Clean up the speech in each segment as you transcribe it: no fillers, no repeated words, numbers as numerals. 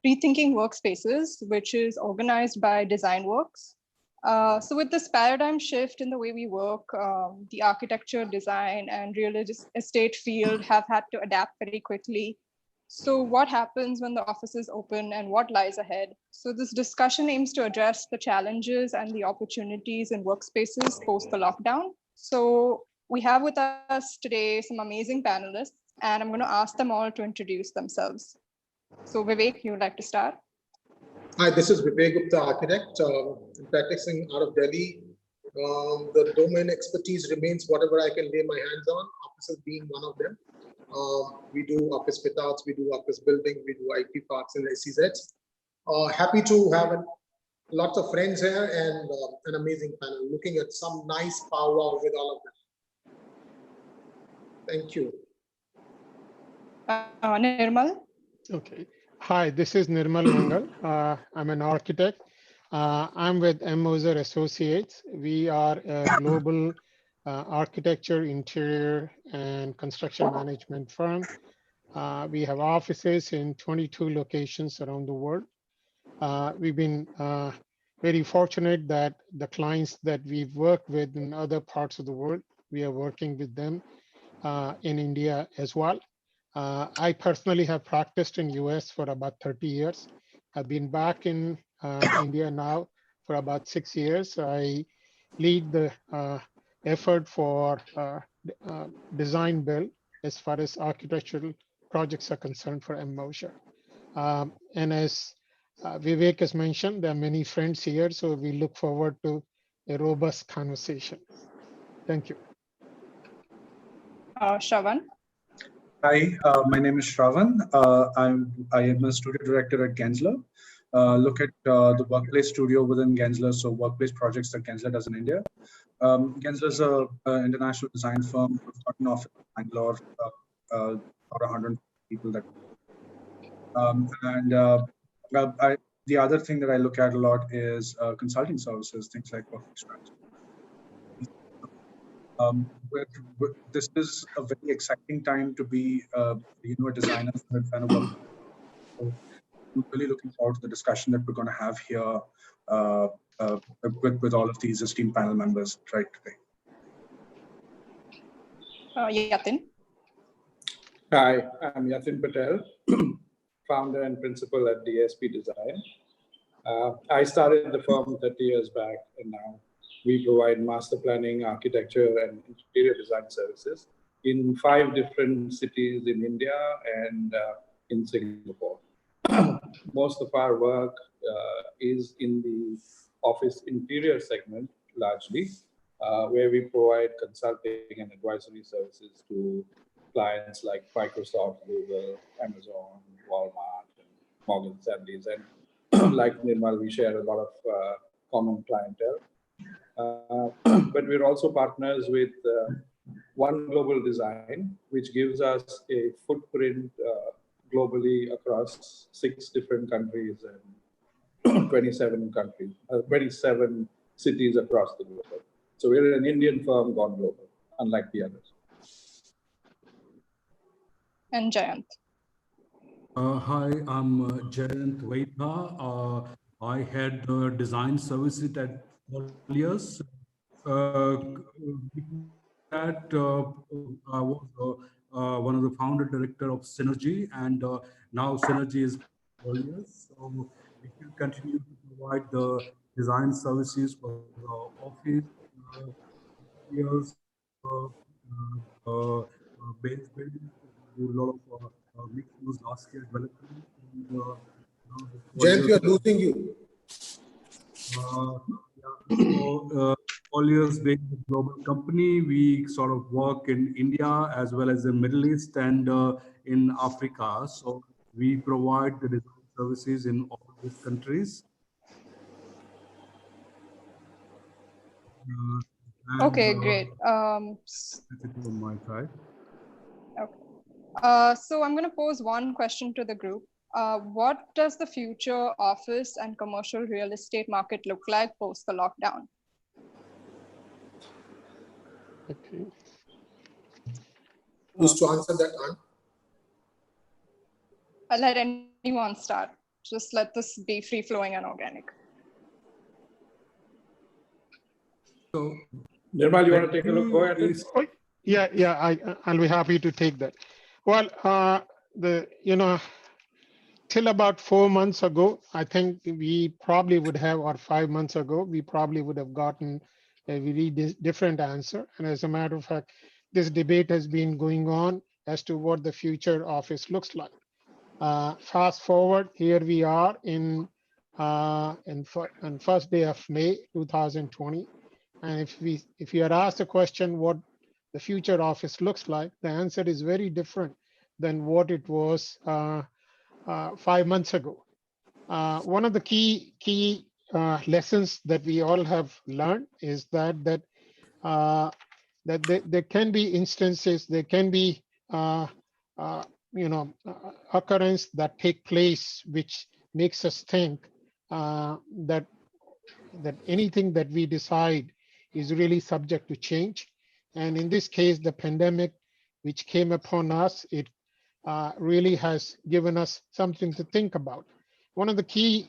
Rethinking Workspaces, which is organized by DesignWorks. So with this paradigm shift in the way we work, the architecture, design, and real estate field have had to adapt very quickly. So what happens when the offices open and what lies ahead? So this discussion aims to address the challenges and the opportunities in workspaces post the lockdown. So we have with us today some amazing panelists, and I'm going to ask them all to introduce themselves. So Vivek, you would like to start? Hi, this is Vivek Gupta, architect. I'm practicing out of Delhi. The domain expertise remains whatever I can lay my hands on, offices being one of them. We do office fit-outs, we do office building, we do IT parks and SEZs. Happy to have lots of friends here and an amazing panel, looking at some nice powwow with all of them. Thank you. Nirmal? Okay. Hi, this is Nirmal Mangal. I'm an architect. I'm with M. Moser Associates. We are a global architecture, interior, and construction management firm. We have offices in 22 locations around the world. We've been very fortunate that the clients that we've worked with in other parts of the world, we are working with them in India as well. I personally have practiced in US for about 30 years. I've been back in India now for about 6 years. I lead the effort for design build as far as architectural projects are concerned for M. Moser. And as Vivek has mentioned, there are many friends here, so we look forward to a robust conversation. Thank you. Shravan? Hi, my name is Shravan. I am a studio director at Gensler. Look at the workplace studio within Gensler, so workplace projects that Gensler does in India. Gensler is an international design firm. We've got an office in Bangalore, about 100 people. The other thing that I look at a lot is consulting services, things like workplace strategy. This is a very exciting time to be, a designer for that kind of work. So I'm really looking forward to the discussion that we're going to have here with all of these esteemed panel members right today. Yatin? Hi, I'm Yatin Patel, founder and principal at DSP Design. I started the firm 30 years back, and now we provide master planning, architecture, and interior design services in 5 different cities in India and in Singapore. Most of our work is in the office interior segment, largely, where we provide consulting and advisory services to clients like Microsoft, Google, Amazon, Walmart, and Morgan Stanley's. And like Nirmal, we share a lot of common clientele. But we're also partners with One Global Design, which gives us a footprint globally across 6 different countries and 27 cities across the globe. So we're an Indian firm gone global, unlike the others. And Jayant? Hi, I'm Jayant Vaidha. I had design services at Colliers. That I was one of the founder director of Synergy, and now Synergy is Colliers. So we will continue to provide the design services for the office, years, base building. Do a lot of mixed use last year development. Jayant, we are losing you. Colliers being a global company, we sort of work in India as well as the Middle East and in Africa. So we provide the design services in all these countries. Okay, great. That's it on my side. Okay. So I'm going to pose one question to the group. What does the future office and commercial real estate market look like post the lockdown? Okay. Who's to answer that, Anne? I'll let anyone start. just let this be free flowing and organic. So, Nirmal, you want to take a look? Go ahead. I'll be happy to take that. Well, till about 4 months ago, I think we probably would have, or 5 months ago, we probably would have gotten a very different answer. And as a matter of fact, this debate has been going on as to what the future office looks like. Fast forward, here we are in first day of May 2020. And if you are asked a question what the future office looks like, the answer is very different than what it was 5 months ago. One of the key lessons that we all have learned is that there can be instances, there can be occurrence that take place which makes us think that anything that we decide is really subject to change. And in this case, the pandemic which came upon us, it really has given us something to think about. One of the key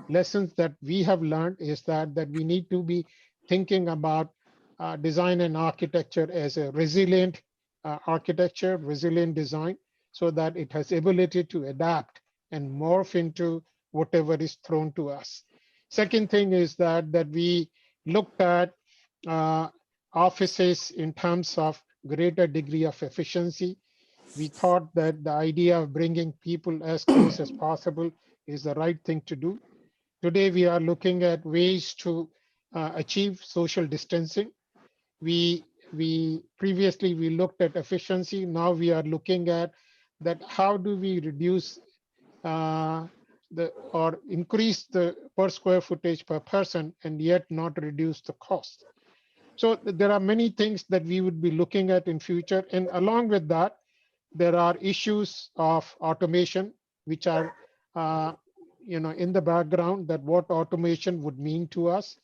lessons that we have learned is that we need to be thinking about design and architecture as a resilient architecture, resilient design, so that it has ability to adapt and morph into whatever is thrown to us. Second thing is that we looked at offices in terms of greater degree of efficiency. We thought that the idea of bringing people as close as possible is the right thing to do. Today, we are looking at ways to achieve social distancing. We previously we looked at efficiency. Now we are looking at that how do we reduce or increase the per square footage per person and yet not reduce the cost. So there are many things that we would be looking at in future. And along with that, there are issues of automation, which are in the background, that what automation would mean to us,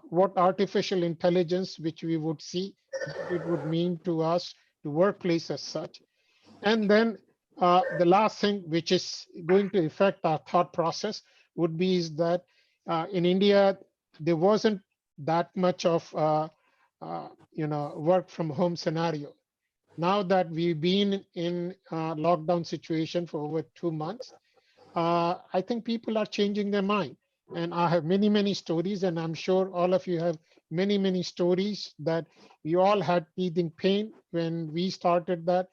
what artificial intelligence, which we would see, what it would mean to us, to workplace as such. And then the last thing which is going to affect our thought process would be is that in India, there wasn't that much of work from home scenario. Now that we've been in a lockdown situation for over 2 months, I think people are changing their mind. And I have many stories, and I'm sure all of you have many stories that you all had teething pain when we started that.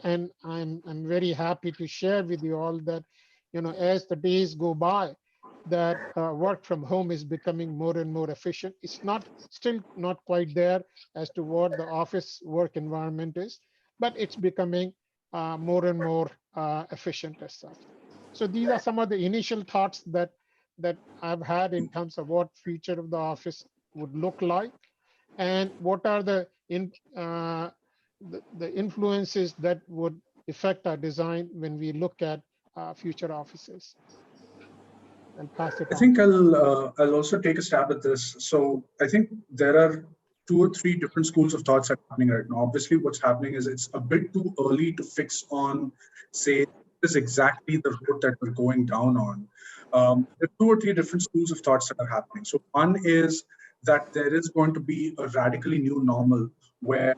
And I'm very happy to share with you all that, as the days go by, that work from home is becoming more and more efficient. It's still not quite there as to what the office work environment is, but it's becoming more and more efficient as such. So these are some of the initial thoughts that I've had in terms of what future of the office would look like, and what are the influences that would affect our design when we look at future offices. I'll pass it on. I think I'll also take a stab at this. So I think there are 2 or 3 different schools of thoughts that are happening right now. Obviously, what's happening is it's a bit too early to fix on, say, this is exactly the road that we're going down on. There are 2 or 3 different schools of thoughts that are happening. So one is that there is going to be a radically new normal where,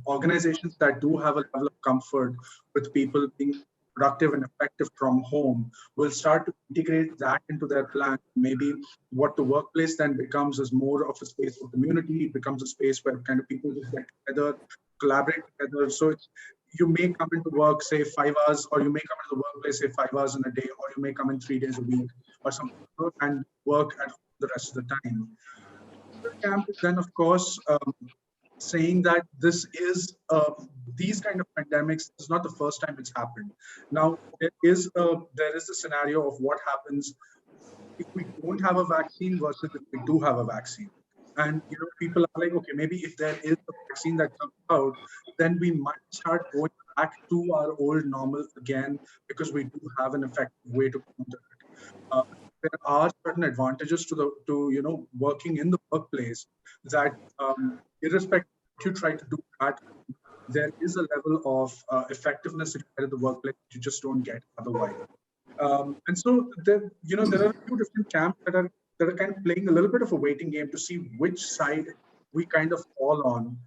organizations that do have a level of comfort with people being productive and effective from home will start to integrate that into their plan. Maybe what the workplace then becomes is more of a space for community. It becomes a space where kind of people just get together, collaborate together. So you may come into work, say 5 hours, or you may come into the workplace, say 5 hours in a day, or you may come in 3 days a week or something, and work at home the rest of the time. The camp is then, of course, saying that this is these kind of pandemics is not the first time it's happened. Now there is a scenario of what happens if we don't have a vaccine versus if we do have a vaccine. And people are like, okay, maybe if there is a vaccine that comes out, then we might start going back to our old normal again, because we do have an effective way to counter it. There are certain advantages to working in the workplace that irrespective of what you try to do at there is a level of effectiveness that you get at the workplace that you just don't get otherwise. And so there, there are a few different camps that are kind of playing a little bit of a waiting game to see which side we kind of fall on.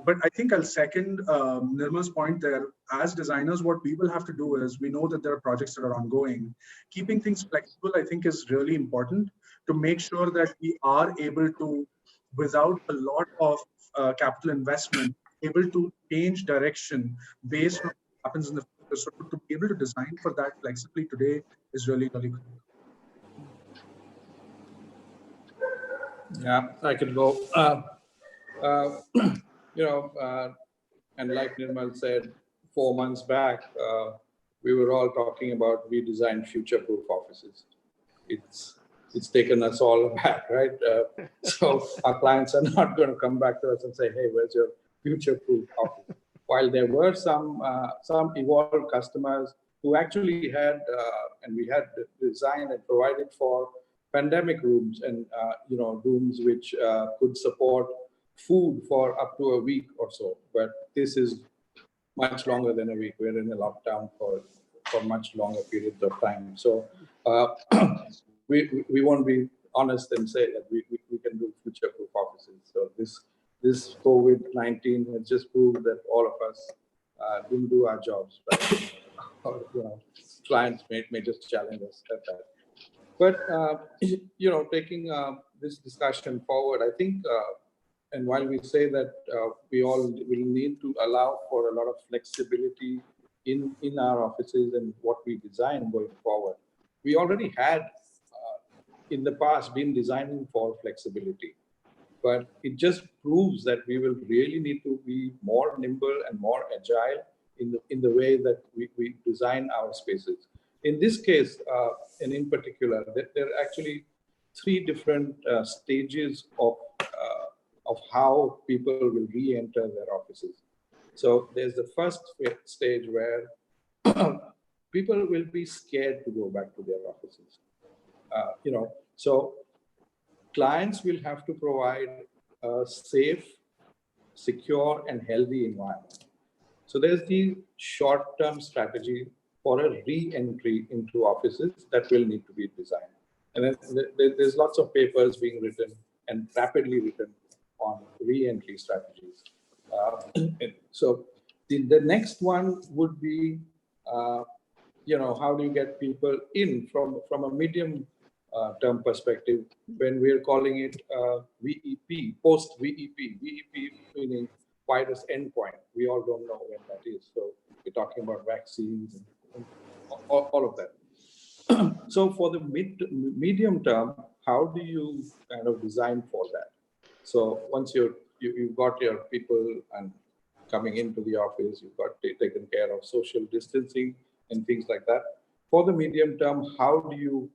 But I think I'll second Nirmal's point there. As designers, what we will have to do is, we know that there are projects that are ongoing. Keeping things flexible, I think, is really important to make sure that we are able to, without a lot of capital investment, able to change direction based on what happens in the future. So to be able to design for that flexibly today is really, really good. Yeah, I could go. And like Nirmal said, 4 months back, we were all talking about we design future-proof offices. It's taken us all back, right? So our clients are not going to come back to us and say, "Hey, where's your future-proof office?" While there were some evolved customers who actually had, and we had designed and provided for pandemic rooms and rooms which could support food for up to a week or so. But this is much longer than a week. We're in a lockdown for much longer periods of time. So we won't be honest and say that we can do future-proof offices. So this COVID-19 has just proved that all of us didn't do our jobs, right? Or, clients may just challenge us at that. But taking this discussion forward, I think, and while we say that we all will need to allow for a lot of flexibility in our offices and what we design going forward, we already had in the past been designing for flexibility. But it just proves that we will really need to be more nimble and more agile in the way that we design our spaces. In this case, and in particular, there are actually 3 different stages of how people will re-enter their offices. So there's the first stage where people will be scared to go back to their offices. So clients will have to provide a safe, secure, and healthy environment. So there's the short-term strategy for a re-entry into offices that will need to be designed. And then there's lots of papers being written and rapidly written on re-entry strategies. So the next one would be, how do you get people in from a medium term perspective, when we're calling it VEP, post-VEP, VEP meaning virus endpoint. We all don't know when that is. So we're talking about vaccines and all of that. So for the medium term, how do you kind of design for that? So once you've got your people and coming into the office, you've got taken care of social distancing and things like that. For the medium term, how do you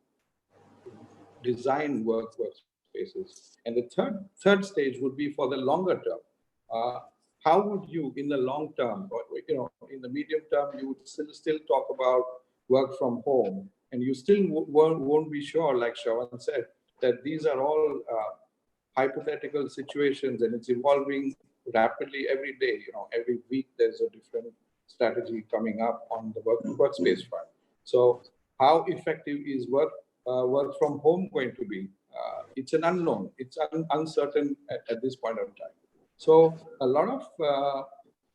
design workspaces? And the third stage would be for the longer term. How would you, in the long term, or in the medium term, you would still talk about work from home, and you still won't be sure, like Shravan said, that these are all hypothetical situations, and it's evolving rapidly every day. Every week there's a different strategy coming up on the workspace front. So how effective is work from home going to be? It's an unknown. It's uncertain at this point of time. So a lot of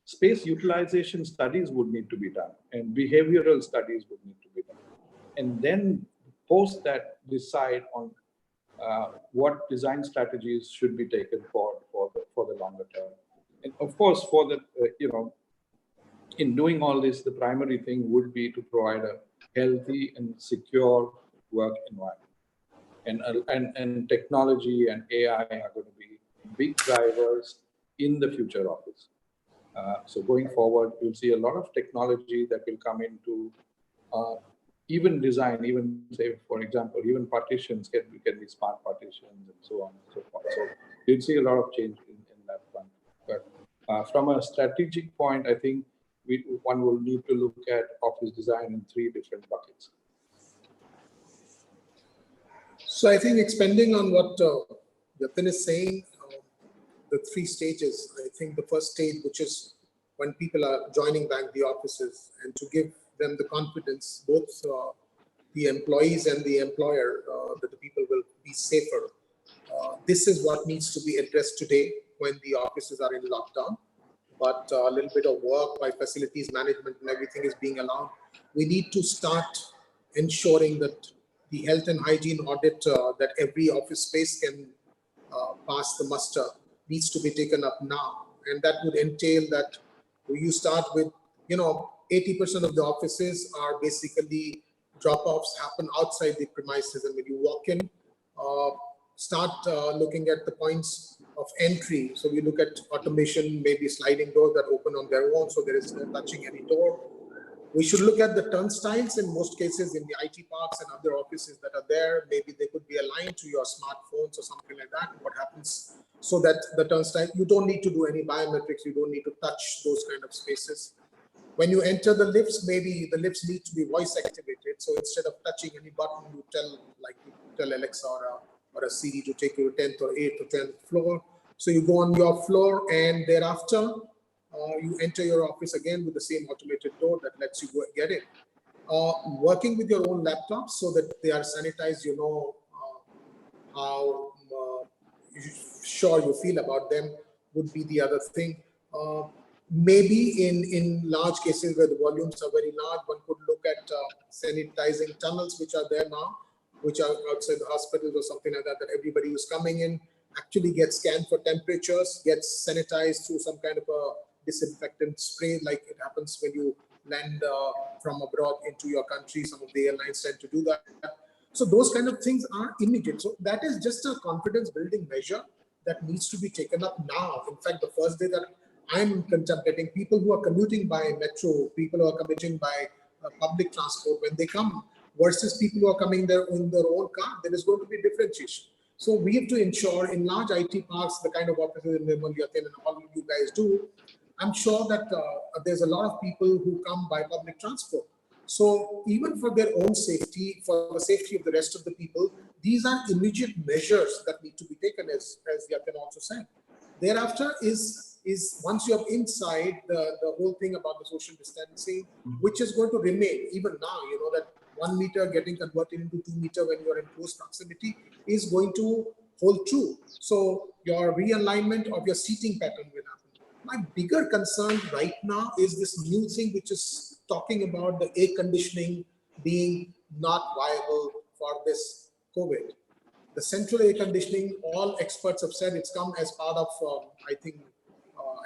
space utilization studies would need to be done, and behavioral studies would need to be done. And then post that, decide on what design strategies should be taken for the longer term. And of course, for the in doing all this, the primary thing would be to provide a healthy and secure work environment. And technology and AI are going to be big drivers in the future office. So going forward, you'll see a lot of technology that will come into even design, even say, for example, even partitions can be smart partitions and so on and so forth. So you'll see a lot of change in that front. But from a strategic point, I think one will need to look at office design in 3 different buckets. So I think expanding on what Yatin is saying, the 3 stages, I think the first stage, which is when people are joining back the offices, and to give them the confidence, both the employees and the employer, that the people will be safer. This is what needs to be addressed today when the offices are in lockdown. But a little bit of work by facilities management and everything is being allowed. We need to start ensuring that the health and hygiene audit that every office space can pass the muster needs to be taken up now. And that would entail that you start with, 80% of the offices are basically drop-offs happen outside the premises. And when you walk in, start looking at the points of entry. So we look at automation, maybe sliding doors that open on their own, so there is no touching any door. We should look at the turnstiles in most cases in the IT parks and other offices that are there. Maybe they could be aligned to your smartphones or something like that. What happens so that the turnstile, you don't need to do any biometrics, you don't need to touch those kind of spaces. When you enter the lifts, maybe the lifts need to be voice activated. So instead of touching any button, you tell Alexa or a Siri to take you to 10th or 8th or 10th floor. So you go on your floor, and thereafter you enter your office again with the same automated door that lets you go get in. Working with your own laptops so that they are sanitized, how sure you feel about them would be the other thing. Maybe in large cases where the volumes are very large, one could look at sanitizing tunnels which are there now, which are outside the hospitals or something like that, that everybody who's coming in actually gets scanned for temperatures, gets sanitized through some kind of a disinfectant spray, like it happens when you land from abroad into your country. Some of the airlines tend to do that. So those kind of things are immediate. So that is just a confidence building measure that needs to be taken up now. In fact, the first day that I'm contemplating, people who are commuting by metro, people who are commuting by public transport, when they come versus people who are coming there in their own car, there is going to be differentiation. So we have to ensure in large IT parks, the kind of offices in Nirmal, Yatin, and all you guys do, I'm sure that there's a lot of people who come by public transport. So even for their own safety, for the safety of the rest of the people, these are immediate measures that need to be taken, as Yatin also said. Thereafter is once you're inside, the whole thing about the social distancing, which is going to remain even now, that 1 meter getting converted into 2 meter when you're in close proximity is going to hold true. So your realignment of your seating pattern will happen. My bigger concern right now is this new thing which is talking about the air conditioning being not viable for this COVID. The central air conditioning, all experts have said it's come as part of, I think,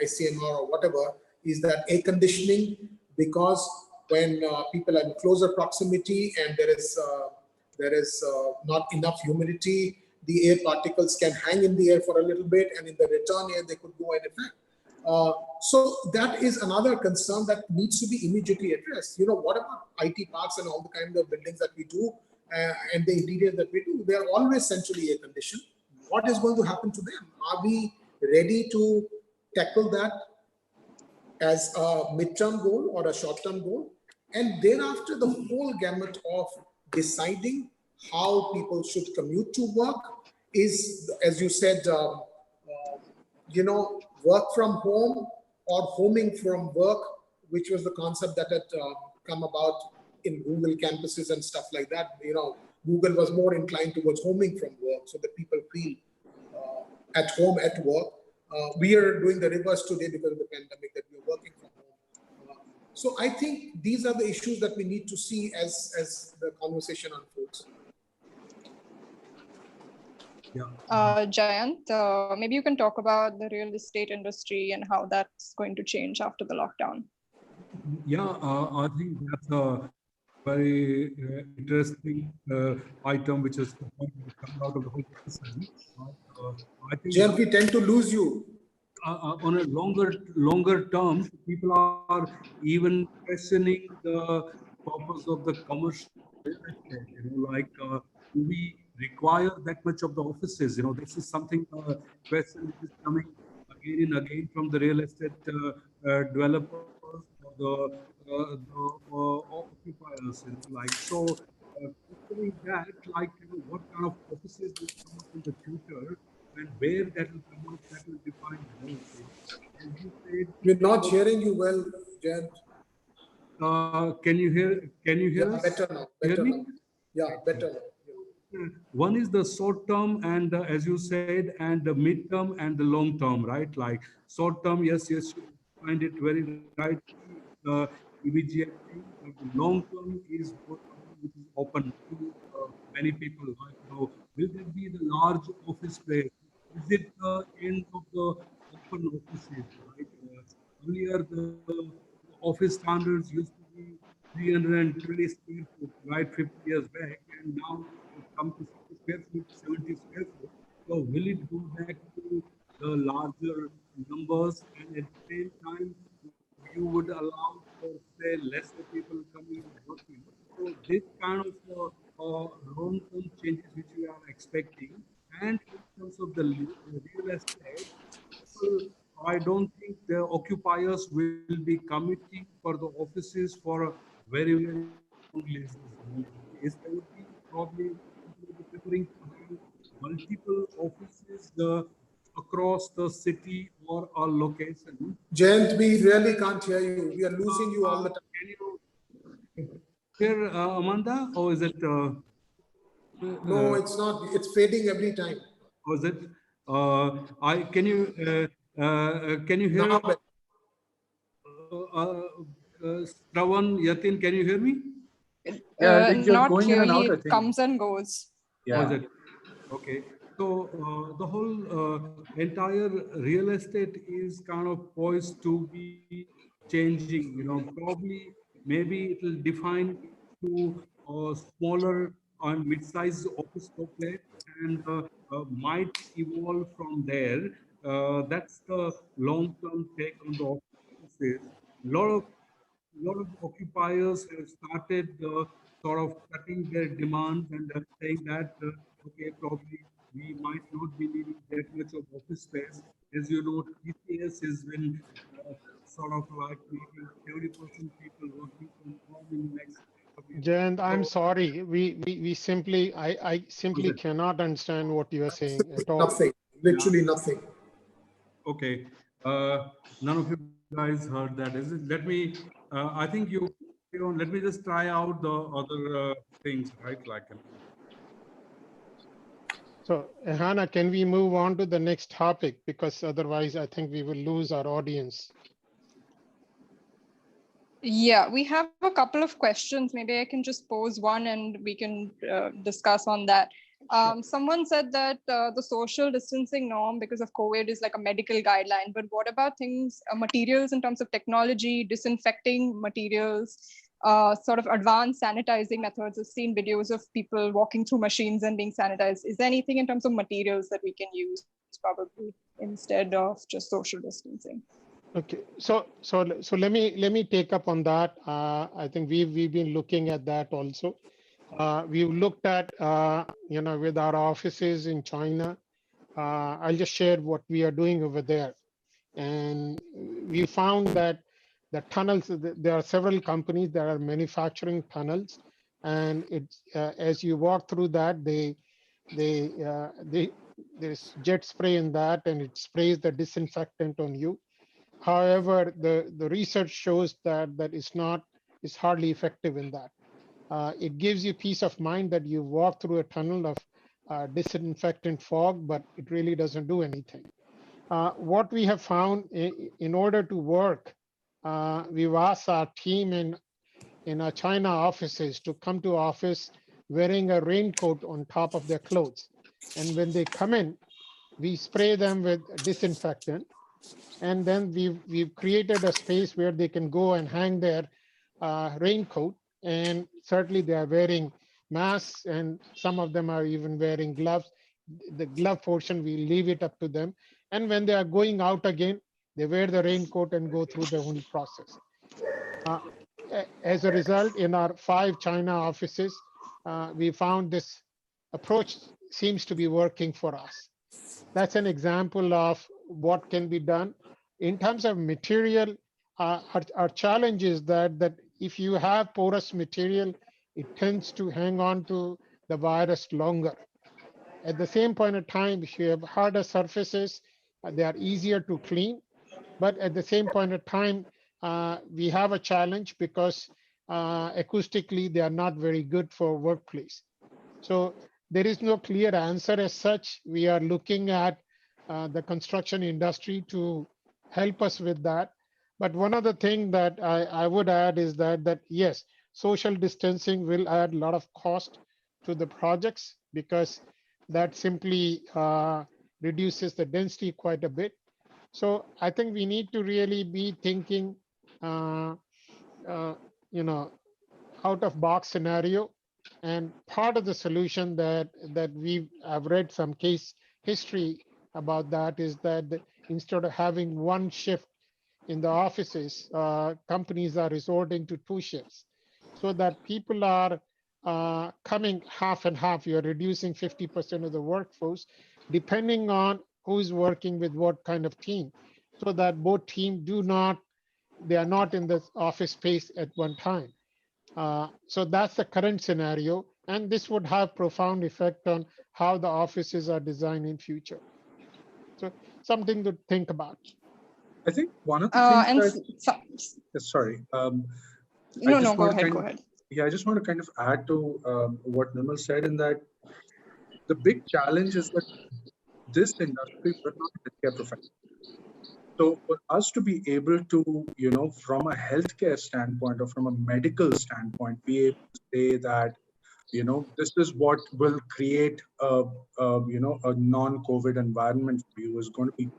ICMR or whatever, is that air conditioning, because when people are in closer proximity and there is not enough humidity, the air particles can hang in the air for a little bit, and in the return air, they could go in effect. So that is another concern that needs to be immediately addressed. What about IT parks and all the kind of buildings that we do and the interiors that we do? They are always centrally air conditioned. What is going to happen to them? Are we ready to tackle that as a midterm goal or a short-term goal? And thereafter, the whole gamut of deciding how people should commute to work is, as you said, work from home or homing from work, which was the concept that had come about in Google campuses and stuff like that. Google was more inclined towards homing from work so that people feel at home at work. We are doing the reverse today because of the pandemic, that we are working from home. So I think these are the issues that we need to see as the conversation unfolds. Jayant, maybe you can talk about the real estate industry and how that's going to change after the lockdown. Yeah, I think that's a very interesting item, which is coming out of the whole discussion. I think Jayant, we tend to lose you. On a longer term, people are even questioning the purpose of the commercial real estate. Do we require that much of the offices? This is something question which is coming again and again from the real estate developers or the occupiers. Considering that, what kind of offices will come up in the future and where that will come up, that will define growth. as you said, We're not hearing you well, Jayant. can you hear Yeah, us? better now. Hear Better me? now. Yeah, better now. One is the short term, and as you said, and the mid term and the long term, right? Like short term, yes, yes, you find it very rightly, immediate thing, but the long term is something which is open to many people. Like, will there be the large office space? Is it the end of the open offices, right? Earlier, the office standards used to be 320 square foot, right, 50 years back, and now it's come to 60 square feet, 70 square foot. So will it go back to the larger numbers, and at the same time, you would allow for, say, lesser people coming and working? So this kind of long-term changes which we are expecting, and in terms of the real estate, people, I don't think the occupiers will be committing for the offices for a very, very long leases. Is there would be probably people will be preferring to have multiple offices across the city or a location. Jayant, we really can't hear you. We are losing you all the time. Can you hear Amanda, or is it? No, it's not. It's fading every time. Was it? I can you hear Now, Shravan, Yatin? Can you hear me? Yeah, like you're Not going in and clearly, out, I it think. comes and goes. Was Yeah. it? Okay. So the whole entire real estate is kind of poised to be changing. Probably maybe it will define into smaller and mid-sized office complex, and might evolve from there. That's the long-term take on the offices. A lot of occupiers have started sort of cutting their demands, and saying that, okay, probably we might not be needing that much of office space. As you know, TCS has been sort of like making 70% people working from home in the next couple of years. Jayant, I'm So, sorry. We simply, I was simply it? cannot understand what you are saying at all. nothing. Yeah. Literally nothing. Okay. None of you guys heard that, is it? I think let me just try out the other things, right? Like, So, Hannah, can we move on to the next topic? Because otherwise, I think we will lose our audience. Yeah, we have a couple of questions. Maybe I can just pose one and we can discuss on that. Someone said that the social distancing norm because of COVID is like a medical guideline, but what about things, materials in terms of technology, disinfecting materials, sort of advanced sanitizing methods? I've seen videos of people walking through machines and being sanitized. Is there anything in terms of materials that we can use probably instead of just social distancing? Okay, so let me take up on that. I think we've been looking at that also. We've looked at with our offices in China. I'll just share what we are doing over there, and we found that the tunnels. There are several companies that are manufacturing tunnels, and it's as you walk through that, there's jet spray in that, and it sprays the disinfectant on you. However, the research shows that it's hardly effective in that. It gives you peace of mind that you walk through a tunnel of disinfectant fog, but it really doesn't do anything. What we have found in order to work, we've asked our team in our China offices to come to office wearing a raincoat on top of their clothes. And when they come in, we spray them with disinfectant, and then we've created a space where they can go and hang their raincoat, and certainly they are wearing masks, and some of them are even wearing gloves. The glove portion, we leave it up to them, and when they are going out again, they wear the raincoat and go through the whole process. uh, as a result, in our 5 China offices, we found this approach seems to be working for us. That's an example of what can be done. In terms of material, our challenge is that if you have porous material, it tends to hang on to the virus longer. At the same point of time, if you have harder surfaces, they are easier to clean. But at the same point of time, we have a challenge because acoustically, they are not very good for workplace. So there is no clear answer as such. We are looking at the construction industry to help us with that. But one other thing that I would add is that yes, social distancing will add a lot of cost to the projects because that simply reduces the density quite a bit. So I think we need to really be thinking, uh, uh, you know, out of box scenario. And part of the solution that we have read some case history about that is that instead of having one shift in the offices, companies are resorting to two shifts so that people are coming half and half. You're reducing 50% of the workforce, depending on who's working with what kind of team, so that both teams they are not in the office space at one time. So that's the current scenario, and this would have profound effect on how the offices are designed in future. So something to think about. I think one of the things And sorry, I no, just go want to ahead, kind go of, ahead. yeah, I just want to kind of add to what Nirmal said in that the big challenge is that this industry, we're not healthcare professionals. So for us to be able to, from a healthcare standpoint or from a medical standpoint, be able to say that, this is what will create a non-COVID environment for you is going to be,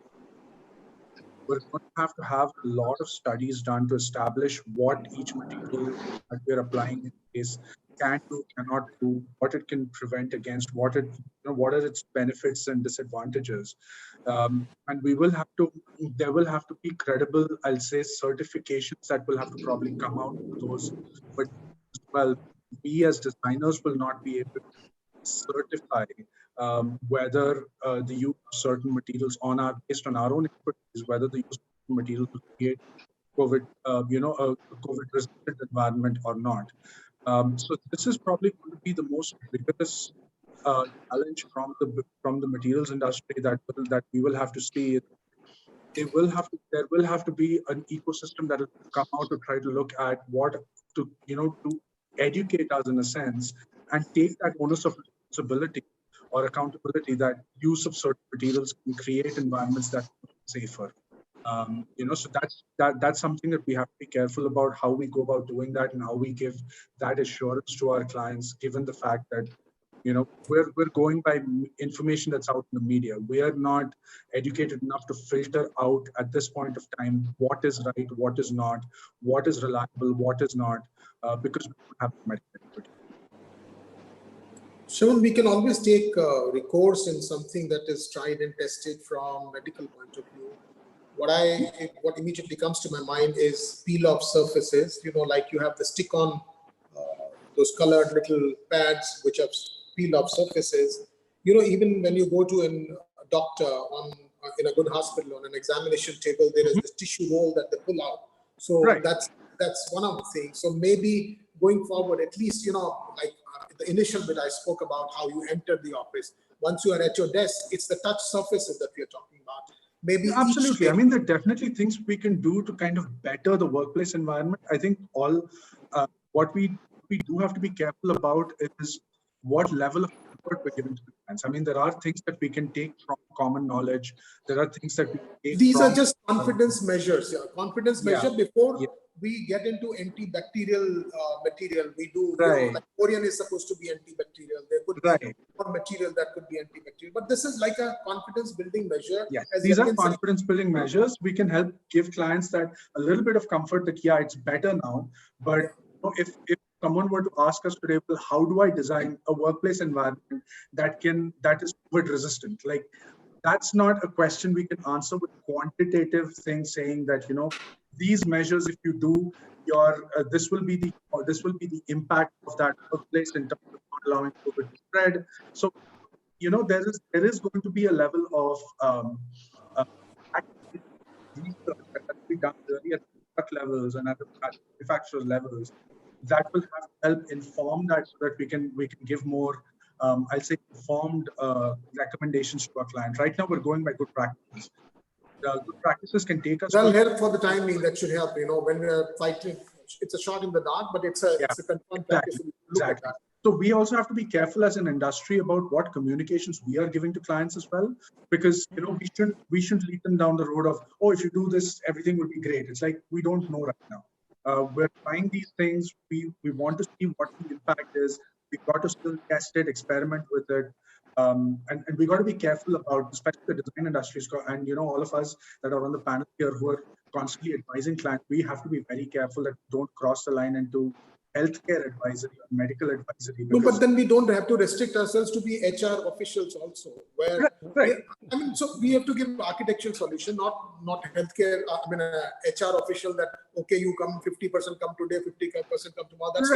we're going to have a lot of studies done to establish what each material that we're applying in case can do, cannot do, what it can prevent against, what are its benefits and disadvantages. And there will have to be credible, I'll say, certifications that will have to probably come out of those. But well, we as designers will not be able to certify whether the use of certain materials based on our own expertise, whether the use of certain materials will create COVID, a COVID-resistant environment or not. So this is probably going to be the most rigorous challenge from the materials industry that we will have to see. There will have to be an ecosystem that will come out to try to look at to educate us in a sense and take that onus of responsibility or accountability that use of certain materials can create environments that are safer. So that's something that we have to be careful about how we go about doing that and how we give that assurance to our clients, given the fact that we're going by information that's out in the media. We are not educated enough to filter out at this point of time what is right, what is not, what is reliable, what is not, because we don't have medical expertise. Shravan, we can always take recourse in something that is tried and tested from medical point of view. What immediately comes to my mind is peel-off surfaces. Like you have the stick-on, those colored little pads which have peel-off surfaces. Even when you go to a doctor in a good hospital on an examination table, there is this tissue roll that they pull out. So right. that's one of the things. So maybe going forward, at least like the initial bit I spoke about how you enter the office. Once you are at your desk, it's the touch surfaces that we are talking about. Maybe absolutely. I mean, there are definitely things we can do to kind of better the workplace environment. I think what we do have to be careful about is what level of effort we're giving to the clients. I mean, there are things that we can take from common knowledge. There are things that we can take These from, are just confidence measures. Yeah, confidence measure before we get into antibacterial material. We do, like Corian is supposed to be antibacterial. There could be more material that could be antibacterial. But this is like a confidence building measure. Yeah, these are confidence building measures. We can help give clients that a little bit of comfort that, yeah, it's better now. But if someone were to ask us today, well, how do I design a workplace environment that is COVID resistant? Like, that's not a question we can answer with quantitative things saying that, these measures, if you do, this will be the impact of that workplace in terms of not allowing COVID to spread. So, there is going to be a level of research that has to be done really at product levels and at manufacturer levels that will have to help inform that so that we can give more, I'll say, informed recommendations to our client. Right now, we're going by good practices. good practices can take us. That'll help for the time being. That should help. When we are fighting, it's a shot in the dark, but it's a confirmed practice. Look at that. So we also have to be careful as an industry about what communications we are giving to clients as well, because we shouldn't lead them down the road of, oh, if you do this, everything will be great. It's like we don't know right now. We're trying these things. We want to see what the impact is. We've got to still test it, experiment with it. And we got to be careful about, especially the design industries, and all of us that are on the panel here who are constantly advising clients, we have to be very careful that we don't cross the line into healthcare advisory or medical advisory. No, but then we don't have to restrict ourselves to be HR officials also. Where so we have to give architectural solution, not healthcare. HR official that okay, you come 50% come today, 50% come tomorrow. That's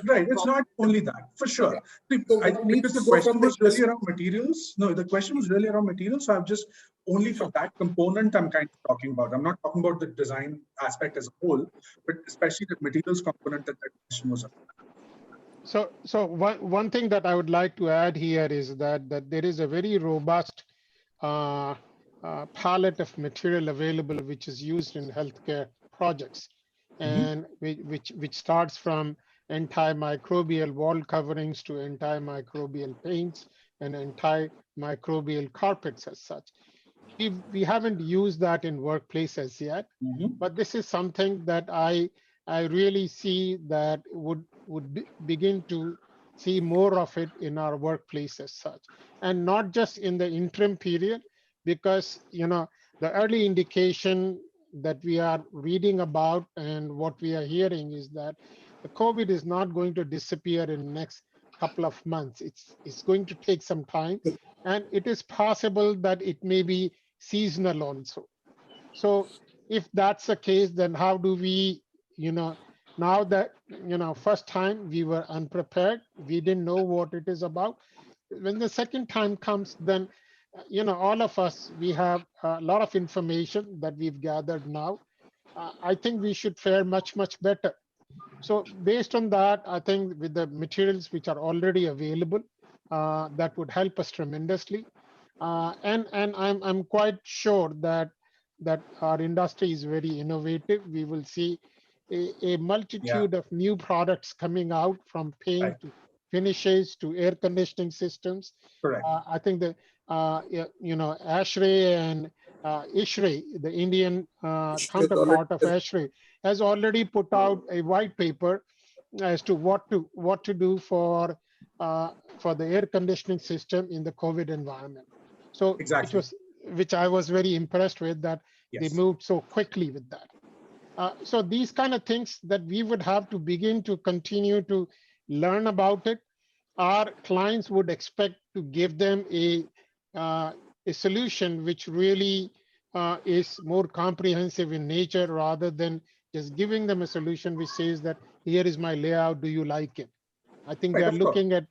right. It's not only that, for sure. So I think because the question was really around materials. No, the question was really around materials. So I'm just only for that component I'm kind of talking about. I'm not talking about the design aspect as a whole, but especially the materials component that question was about. So one thing that I would like to add here is that there is a very robust palette of material available which is used in healthcare projects, and which starts from antimicrobial wall coverings to antimicrobial paints and antimicrobial carpets as such. We haven't used that in workplaces yet, but this is something that I really see that would begin to see more of it in our workplace as such, and not just in the interim period, because the early indication that we are reading about and what we are hearing is that the COVID is not going to disappear in the next couple of months. It's going to take some time, and it is possible that it may be seasonal also. So if that's the case, then how do we, now that, first time we were unprepared, we didn't know what it is about. When the second time comes, then, all of us, we have a lot of information that we've gathered now. I think we should fare much, much better. So based on that, I think with the materials which are already available, that would help us tremendously. And I'm quite sure that our industry is very innovative. We will see a multitude of new products coming out, from paint to finishes to air conditioning systems. Correct. I think that ASHRAE and ISHRAE, the Indian counterpart of ASHRAE, has already put out a white paper as to what to do for the air conditioning system in the COVID environment. So which I was very impressed with, that they moved so quickly with that. So these kind of things that we would have to begin to continue to learn about it. Our clients would expect to give them a solution which really is more comprehensive in nature, rather than just giving them a solution which says that here is my layout, do you like it? I think they are looking at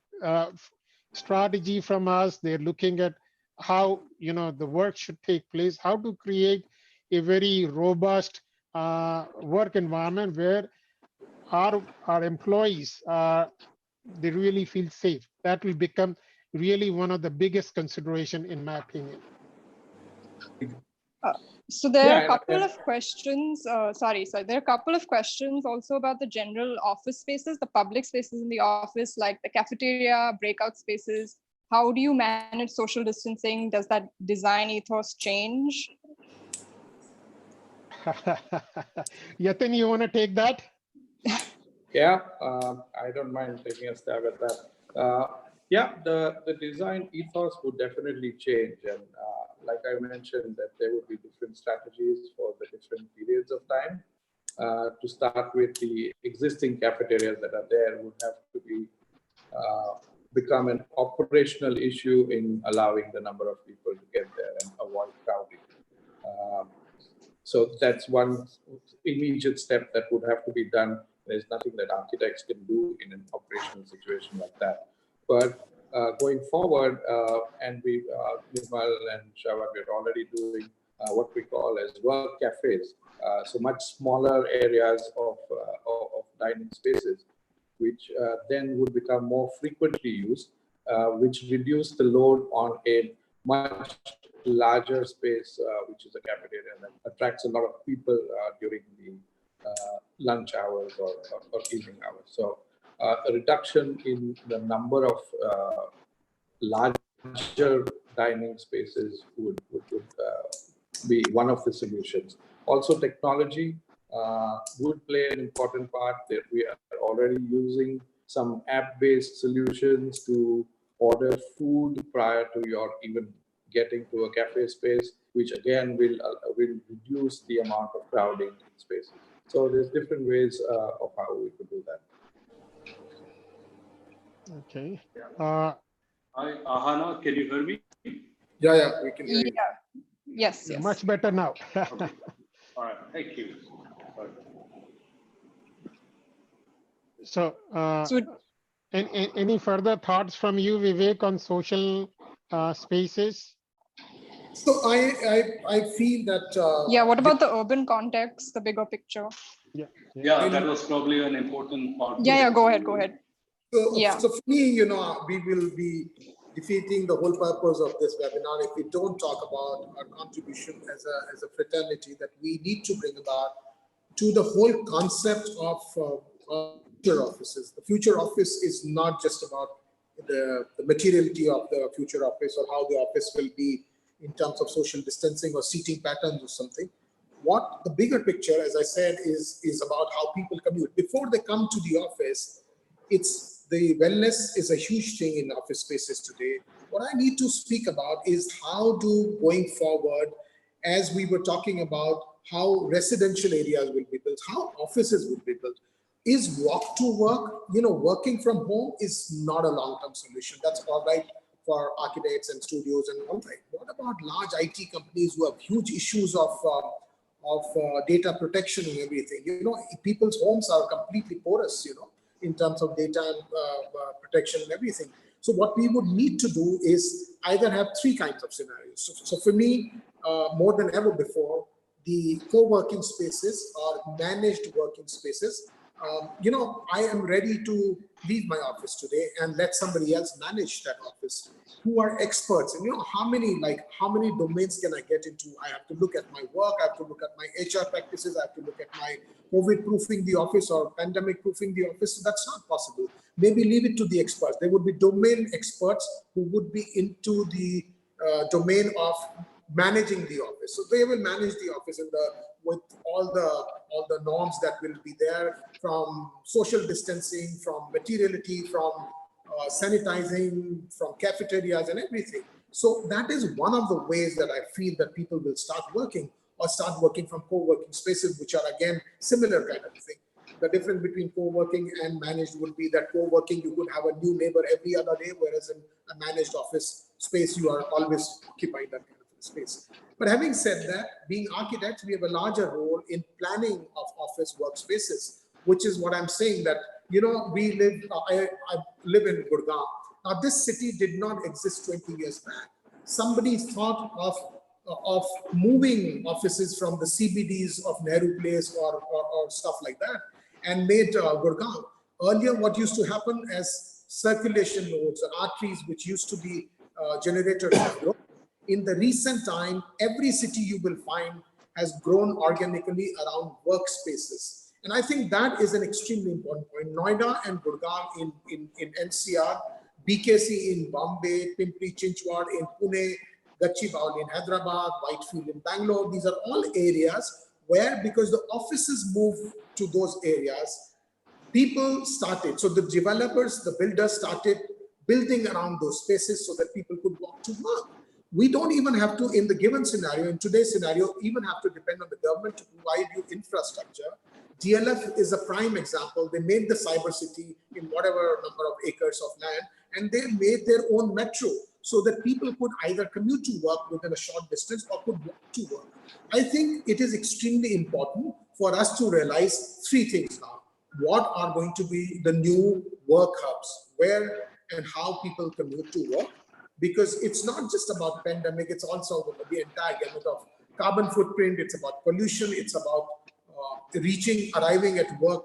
strategy from us. They're looking at how the work should take place, how to create a very robust work environment where our employees they really feel safe. That will become really one of the biggest consideration, in my opinion. So there are a couple of questions. There are a couple of questions also about the general office spaces, the public spaces in the office, like the cafeteria, breakout spaces. How do you manage social distancing? Does that design ethos change? Yatin, you want to take that? Yeah, I don't mind taking a stab at that. Yeah, the design ethos would definitely change. And like I mentioned, that there would be different strategies for the different periods of time. To start with, the existing cafeterias that are there would have to be become an operational issue in allowing the number of people to get there and avoid crowding. So that's one immediate step that would have to be done. There's nothing that architects can do in an operational situation like that. But going forward, and we, Nirmal and Shravan, we're already doing what we call as work cafes. So much smaller areas of dining spaces, which then would become more frequently used, which reduce the load on a much larger space, which is a cafeteria that attracts a lot of people during the lunch hours or evening hours. So a reduction in the number of larger dining spaces would be one of the solutions. Also, technology would play an important part. That we are already using some app-based solutions to order food prior to your even getting to a cafe space, which again will reduce the amount of crowding in spaces. So there's different ways of how we could do that. Okay. Hi, Ahana, can you hear me? Yeah, we can hear you. Yeah. Yes. Yes. Much better now. Okay. All right. Thank you. All right. So, So any further thoughts from you, Vivek, on social spaces? So I feel that. yeah, what about the urban context, the bigger picture? Yeah, that was probably an important part. Yeah, go ahead. Go ahead. Yeah. So for me, you know, we will be defeating the whole purpose of this webinar if we don't talk about our contribution as a fraternity that we need to bring about to the whole concept of future offices. The future office is not just about the materiality of the future office or how the office will be in terms of social distancing or seating patterns or something. What the bigger picture, as I said, is about how people commute. Before they come to the office, it's the wellness is a huge thing in office spaces today. What I need to speak about is how do going forward, as we were talking about how residential areas will be built, how offices will be built. Is walk to work, you know, working from home is not a long-term solution. That's all right for architects and studios and all right. What about large IT companies who have huge issues of data protection and everything? You know, people's homes are completely porous, you know, in terms of data protection and everything. So what we would need to do is either have three kinds of scenarios. So for me, more than ever before, the co-working spaces or managed working spaces. You know, I am ready to leave my office today and let somebody else manage that office who are experts. And you know, how many domains can I get into? I have to look at my work, I have to look at my HR practices, I have to look at my COVID proofing the office or pandemic proofing the office. So that's not possible. Maybe leave it to the experts. There would be domain experts who would be into the domain of managing the office. So they will manage the office with all the norms that will be there, from social distancing, from materiality, from sanitizing, from cafeterias and everything. So that is one of the ways that I feel that people will start working or start working from co-working spaces, which are again similar kind of thing. The difference between co-working and managed would be that co-working, you could have a new neighbor every other day, whereas in a managed office space, you are always occupying that kind of space. But having said that, being architects, we have a larger role in planning of office workspaces, which is what I'm saying that, you know, I live in Gurgaon. Now, this city did not exist 20 years back. Somebody thought of moving offices from the CBDs of Nehru Place or stuff like that and made Gurgaon. Earlier, what used to happen as circulation nodes or arteries, which used to be generators of growth, in the recent time, every city you will find has grown organically around workspaces. And I think that is an extremely important point. Noida and Gurgaon in NCR, BKC in Bombay, Pimpri Chinchwad in Pune, Gachibowli in Hyderabad, Whitefield in Bangalore. These are all areas where, because the offices move to those areas, people started. So the developers, the builders started building around those spaces so that people could walk to work. We don't even have to, in the given scenario, in today's scenario, even have to depend on the government to provide you infrastructure. DLF is a prime example. They made the cyber city in whatever number of acres of land, and they made their own metro so that people could either commute to work within a short distance or could walk to work. I think it is extremely important for us to realize three things now. What are going to be the new work hubs? Where and how people commute to work? Because it's not just about pandemic, it's also the entire gamut of carbon footprint, it's about pollution, it's about arriving at work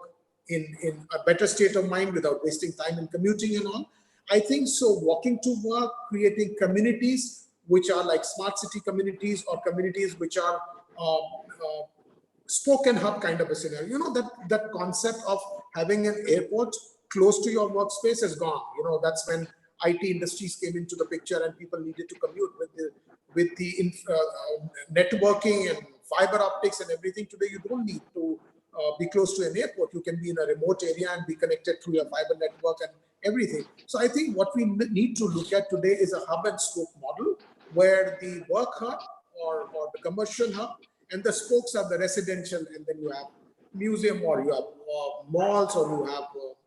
in a better state of mind without wasting time in commuting and all. I think so walking to work, creating communities which are like smart city communities or communities which are spoke and hub kind of a scenario. You know, that concept of having an airport close to your workspace is gone. You know, that's when IT industries came into the picture and people needed to commute with the networking and fiber optics and everything. Today, you don't need to be close to an airport. You can be in a remote area and be connected through your fiber network and everything. So I think what we need to look at today is a hub and spoke model where the work hub or the commercial hub and the spokes are the residential, and then you have museum or you have malls or you have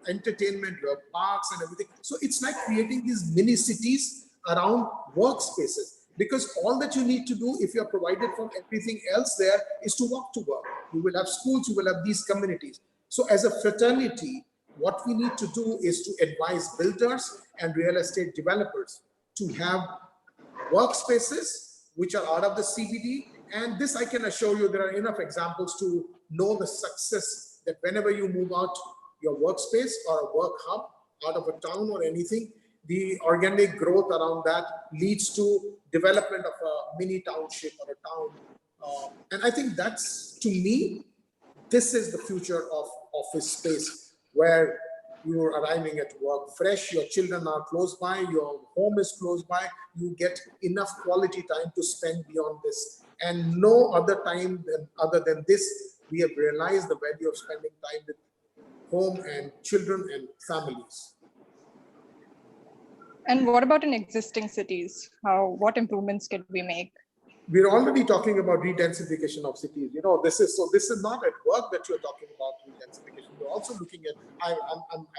entertainment, you have parks and everything. So it's like creating these mini cities around workspaces, because all that you need to do if you're provided from everything else there is to walk to work. You will have schools, you will have these communities. So as a fraternity, what we need to do is to advise builders and real estate developers to have workspaces which are out of the CBD. And this, I can assure you, there are enough examples to know the success that whenever you move out your workspace or a work hub out of a town or anything, the organic growth around that leads to development of a mini township or a town. And I think that's, to me, this is the future of office space, where you're arriving at work fresh, your children are close by, your home is close by, you get enough quality time to spend beyond this. And no other time other than this, we have realized the value of spending time with home and children and families. And what about in existing cities? What improvements can we make? We're already talking about redensification of cities. You know, this is not at work that you're talking about redensification. We're also looking at, I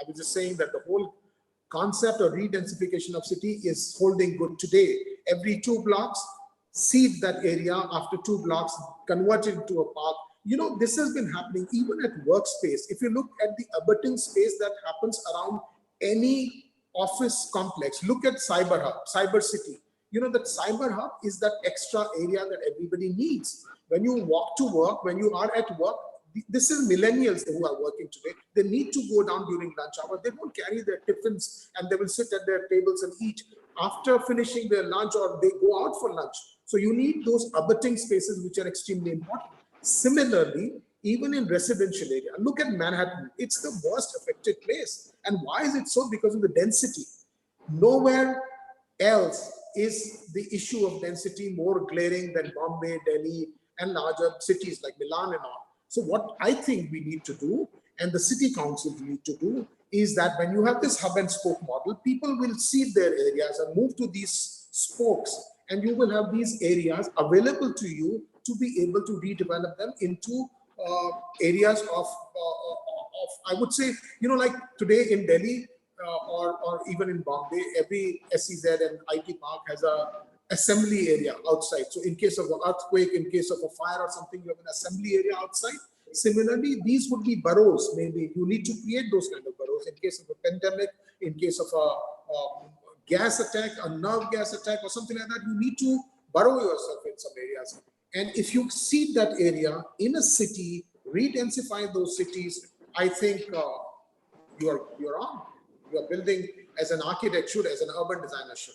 was just saying that the whole concept of redensification of city is holding good today. Every 2 blocks, seed that area, after 2 blocks, convert it into a park. You know, this has been happening even at workspace. If you look at the abutting space that happens around any office complex, look at cyber hub, cyber city. You know, that cyber hub is that extra area that everybody needs. When you walk to work, when you are at work, this is millennials who are working today. They need to go down during lunch hour. They won't carry their tiffins and they will sit at their tables and eat after finishing their lunch, or they go out for lunch. So you need those abutting spaces which are extremely important. Similarly, even in residential area, look at Manhattan. It's the worst affected place. And why is it so? Because of the density. Nowhere else is the issue of density more glaring than Bombay, Delhi, and larger cities like Milan and all. So what I think we need to do, and the city councils need to do, is that when you have this hub and spoke model, people will seed their areas and move to these spokes, and you will have these areas available to you to be able to redevelop them into areas of I would say, you know, like today in Delhi or even in Bombay, every SEZ and IT park has a assembly area outside. So in case of an earthquake, in case of a fire or something, you have an assembly area outside. Similarly, these would be boroughs. Maybe you need to create those kind of boroughs in case of a pandemic, in case of a gas attack, a nerve gas attack or something like that. You need to burrow yourself in some areas. And if you seed that area in a city, re-densify those cities, I think you're on. You're building as an architect should, as an urban designer should.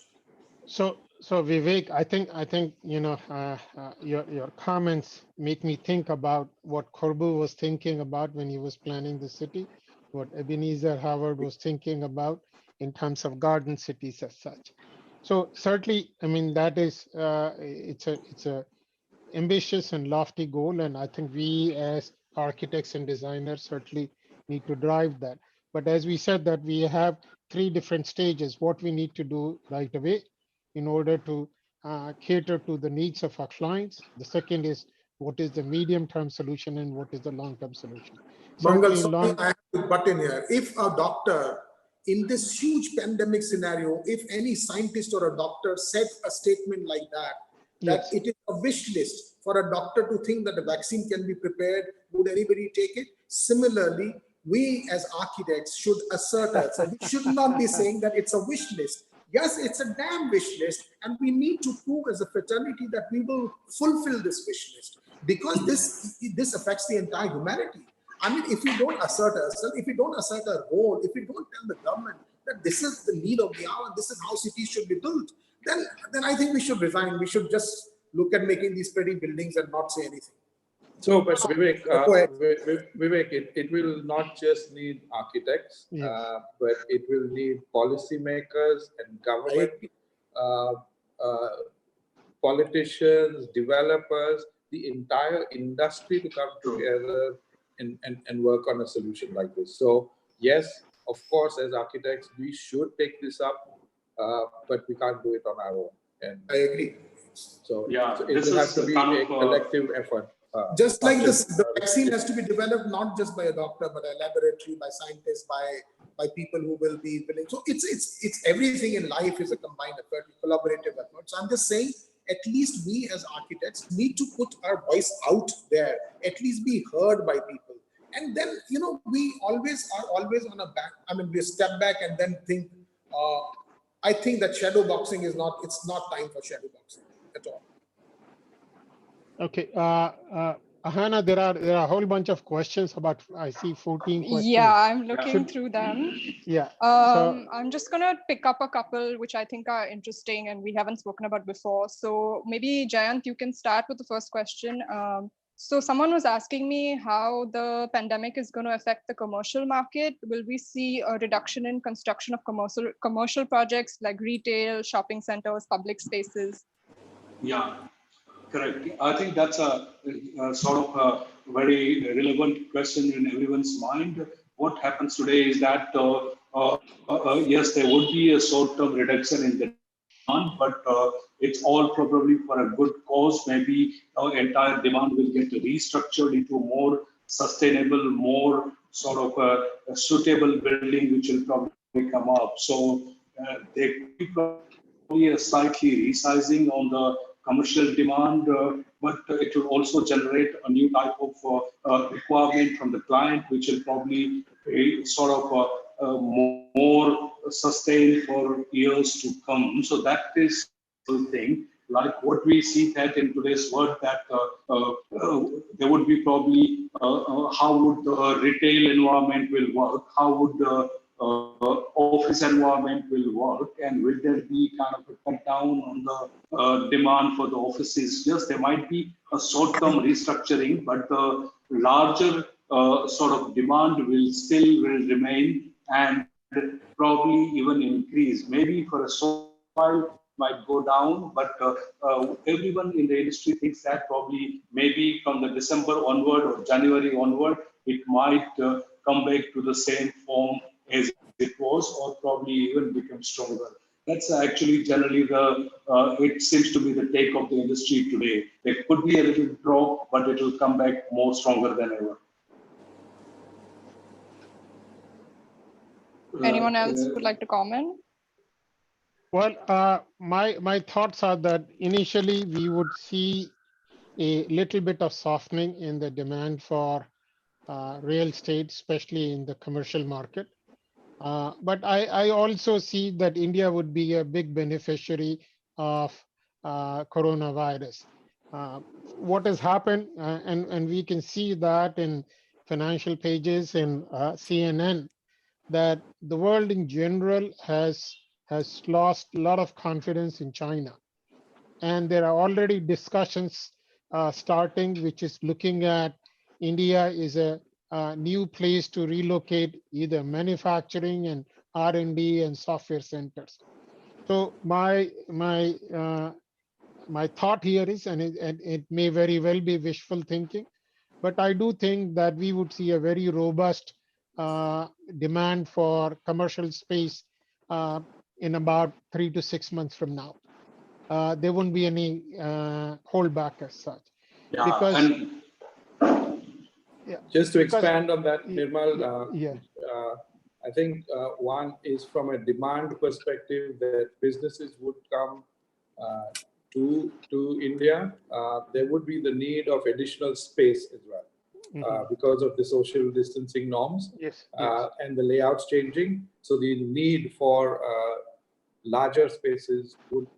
So Vivek, I think you know your comments make me think about what Corbu was thinking about when he was planning the city, what Ebenezer Howard was thinking about in terms of garden cities as such. So certainly, I mean, that is it's a ambitious and lofty goal, and I think we as architects and designers certainly need to drive that. But as we said, that we have 3 different stages, what we need to do right away in order to cater to the needs of our clients. The second is what is the medium-term solution and what is the long-term solution. Mangal, sorry, I have to butt in here. If a doctor in this huge pandemic scenario, if any scientist or a doctor said a statement like that yes, it is a wish list for a doctor to think that a vaccine can be prepared, would anybody take it? Similarly, we as architects should assert ourselves. We should not be saying that it's a wish list. Yes, it's a damn wish list, and we need to prove as a fraternity that we will fulfill this wish list, because this affects the entire humanity. I mean, if we don't assert ourselves, if we don't assert our role, if we don't tell the government that this is the need of the hour, this is how cities should be built, then I think we should resign. We should just look at making these pretty buildings and not say anything. So, but Vivek, Go ahead. Vivek, it will not just need architects, Yes. but it will need policymakers and government, politicians, developers, the entire industry to come together and work on a solution like this. So, yes, of course, as architects, we should take this up, but we can't do it on our own. And I agree. so, Yeah, so it this will have is to be kind a of, collective effort. Just like this, the vaccine has to be developed not just by a doctor, but a laboratory, by scientists, by people who will be willing. So it's everything in life is a combined effort, collaborative effort. So I'm just saying, at least we as architects need to put our voice out there, at least be heard by people. And then, you know, we always are on a back. I mean, we step back and then think. I think that shadow boxing is not. It's not time for shadow boxing at all. Okay, Ahana, there are a whole bunch of questions about, I see 14 questions. Yeah, I'm looking through them. Yeah. I'm just gonna pick up a couple which I think are interesting and we haven't spoken about before. So maybe Jayant, you can start with the first question. So someone was asking me how the pandemic is going to affect the commercial market. Will we see a reduction in construction of commercial projects like retail, shopping centers, public spaces? Yeah. Correct. I think that's a sort of a very relevant question in everyone's mind. What happens today is that, yes, there would be a short-term reduction in the demand, but it's all probably for a good cause. Maybe entire demand will get restructured into a more sustainable, more sort of a suitable building, which will probably come up. So there could be probably a slightly resizing on the commercial demand, but it will also generate a new type of requirement from the client, which will probably be sort of more sustained for years to come. So that is the thing. Like what we see that in today's world, that there would be probably how would the retail environment will work, how would the office environment will work, and will there be kind of a cut down on the demand for the offices? Yes, there might be a short-term restructuring, but the larger sort of demand will remain and probably even increase. Maybe for a short while might go down, but everyone in the industry thinks that probably maybe from the December onward or January onward, it might come back to the same form as it was, or probably even become stronger. That's actually generally it seems to be the take of the industry today. There could be a little drop, but it will come back more stronger than ever. Anyone else would like to comment? Well, my thoughts are that initially we would see a little bit of softening in the demand for real estate, especially in the commercial market. But I also see that India would be a big beneficiary of coronavirus. What has happened, and we can see that in financial pages in CNN, that the world in general has lost a lot of confidence in China. And there are already discussions starting, which is looking at India is a new place to relocate either manufacturing and R&D and software centers. So my thought here is, and it may very well be wishful thinking, but I do think that we would see a very robust demand for commercial space in about 3 to 6 months from now. There won't be any holdback as such. Yeah, because just to expand on that, Nirmal, I think one is from a demand perspective that businesses would come to India. There would be the need of additional space as well. Because of the social distancing norms and the layouts changing. So the need for larger spaces would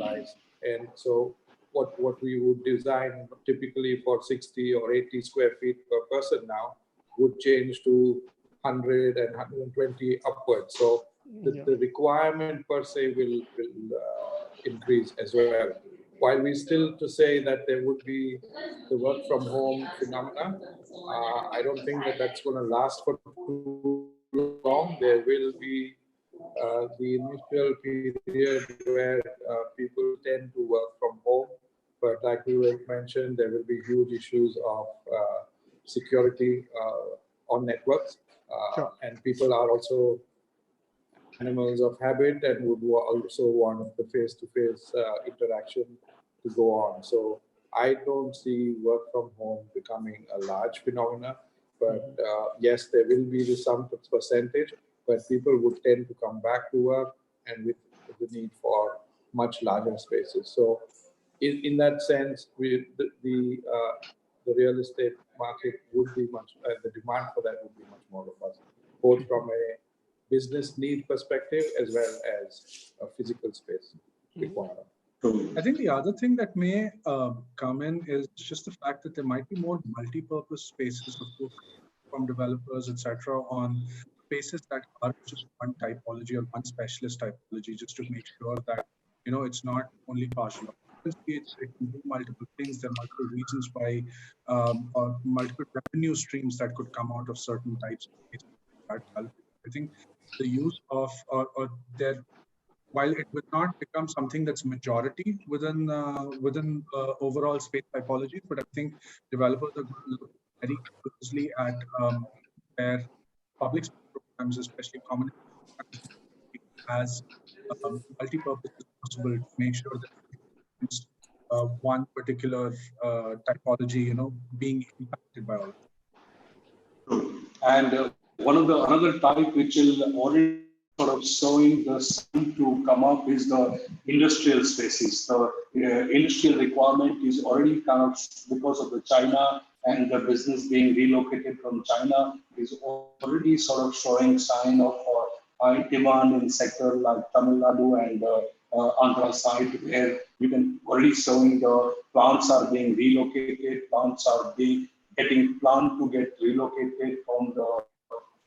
arise. And so what we would design typically for 60 or 80 square feet per person now would change to 100 and 120 upwards. So the requirement per se will increase as well. While we still to say that there would be the work from home phenomena, I don't think that that's going to last for too long. There will be the initial period where people tend to work from home, but like Vivek mentioned, there will be huge issues of security on networks, and people are also animals of habit and would also want the face-to-face interaction to go on. So I don't see work from home becoming a large phenomena, but yes, there will be some percentage, but people would tend to come back to work and with the need for much larger spaces. So in that sense, the real estate market would be the demand for that would be much more robust, both from a business need perspective as well as a physical space requirement. I think the other thing that may come in is just the fact that there might be more multi-purpose spaces, of course, from developers, etc., on spaces that are just one typology or one specialist typology, just to make sure that it's not only partial. It can do multiple things. There are multiple reasons why, or multiple revenue streams that could come out of certain types of spaces. I think the use of or there, while it would not become something that's majority within overall space typology, but I think developers are going to look very closely at their public space programs, especially common as multi-purpose as possible to make sure that one particular typology, being impacted by all. And another type which is already sort of showing the sign to come up is the industrial spaces. The industrial requirement is already kind of, because of the China and the business being relocated from China, is already sort of showing sign of high demand in sector like Tamil Nadu and Andhra side, where you can already showing the plants are being relocated, plants are being getting planned to get relocated from the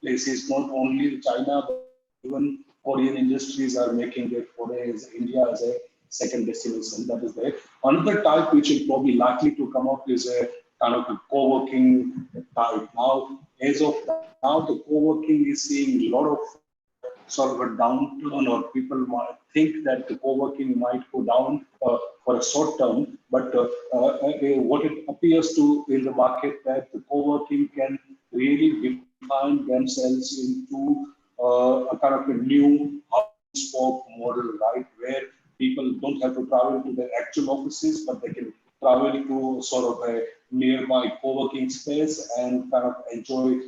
places, not only China, but even Korean industries are making their forays India as a second destination. That is there. Another type which is probably likely to come up is a kind of a co-working type. Now, as of now, the co-working is seeing a lot of sort of a downturn, or people might think that the co-working might go down for a short term, but what it appears to in the market that the co-working can really define themselves into a kind of a new hub-and-spoke model, right, where people don't have to travel to their actual offices, but they can travel to sort of a nearby co-working space and kind of enjoy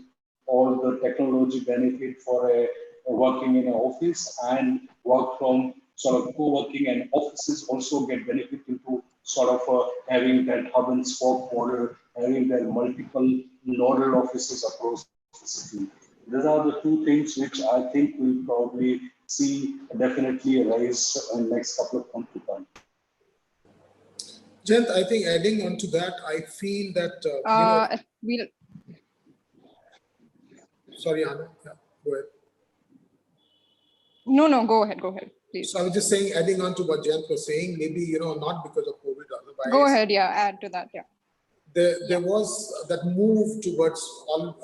all the technology benefit for a working in an office, and work from sort of co-working and offices also get benefit into sort of having that hub and spoke model, having their multiple nodal offices across the city. These are the two things which I think we'll probably see definitely rise in the next couple of months to come. Jayant, I think adding on to that, I feel that sorry, Anna, yeah, go ahead. No, go ahead, please. So I was just saying, adding on to what Jayant was saying, maybe, not because of COVID, otherwise. Go ahead, yeah, add to that, yeah. There was that move towards all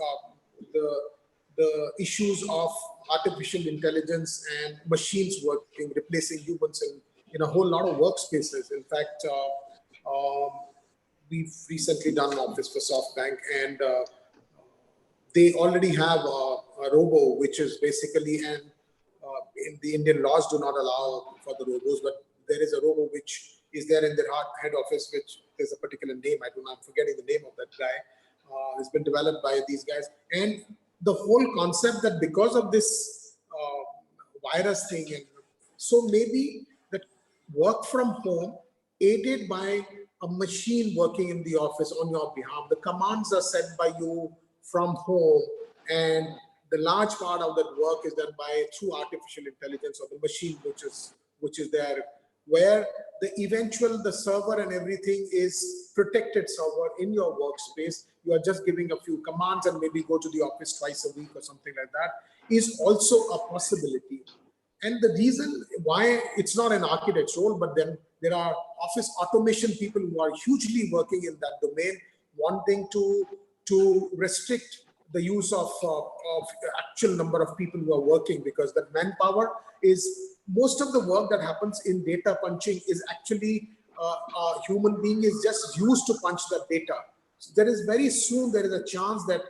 the issues of artificial intelligence and machines working, replacing humans in a whole lot of workspaces. In fact, we've recently done an office for SoftBank, and they already have a robo, which is basically in the Indian laws do not allow for the robos, but there is a robo which is there in their head office, which there's a particular name. I'm forgetting the name of that guy. It's been developed by these guys. And the whole concept that because of this virus thing, and so maybe that work from home aided by a machine working in the office on your behalf. The commands are set by you from home, and the large part of that work is done through artificial intelligence or the machine which is there, where the server and everything is protected server in your workspace. You are just giving a few commands and maybe go to the office twice a week or something like that, is also a possibility. And the reason why it's not an architect's role, but then there are office automation people who are hugely working in that domain, wanting to restrict the use of actual number of people who are working, because the manpower is, most of the work that happens in data punching is actually a human being is just used to punch the data. So there is very soon, there is a chance that,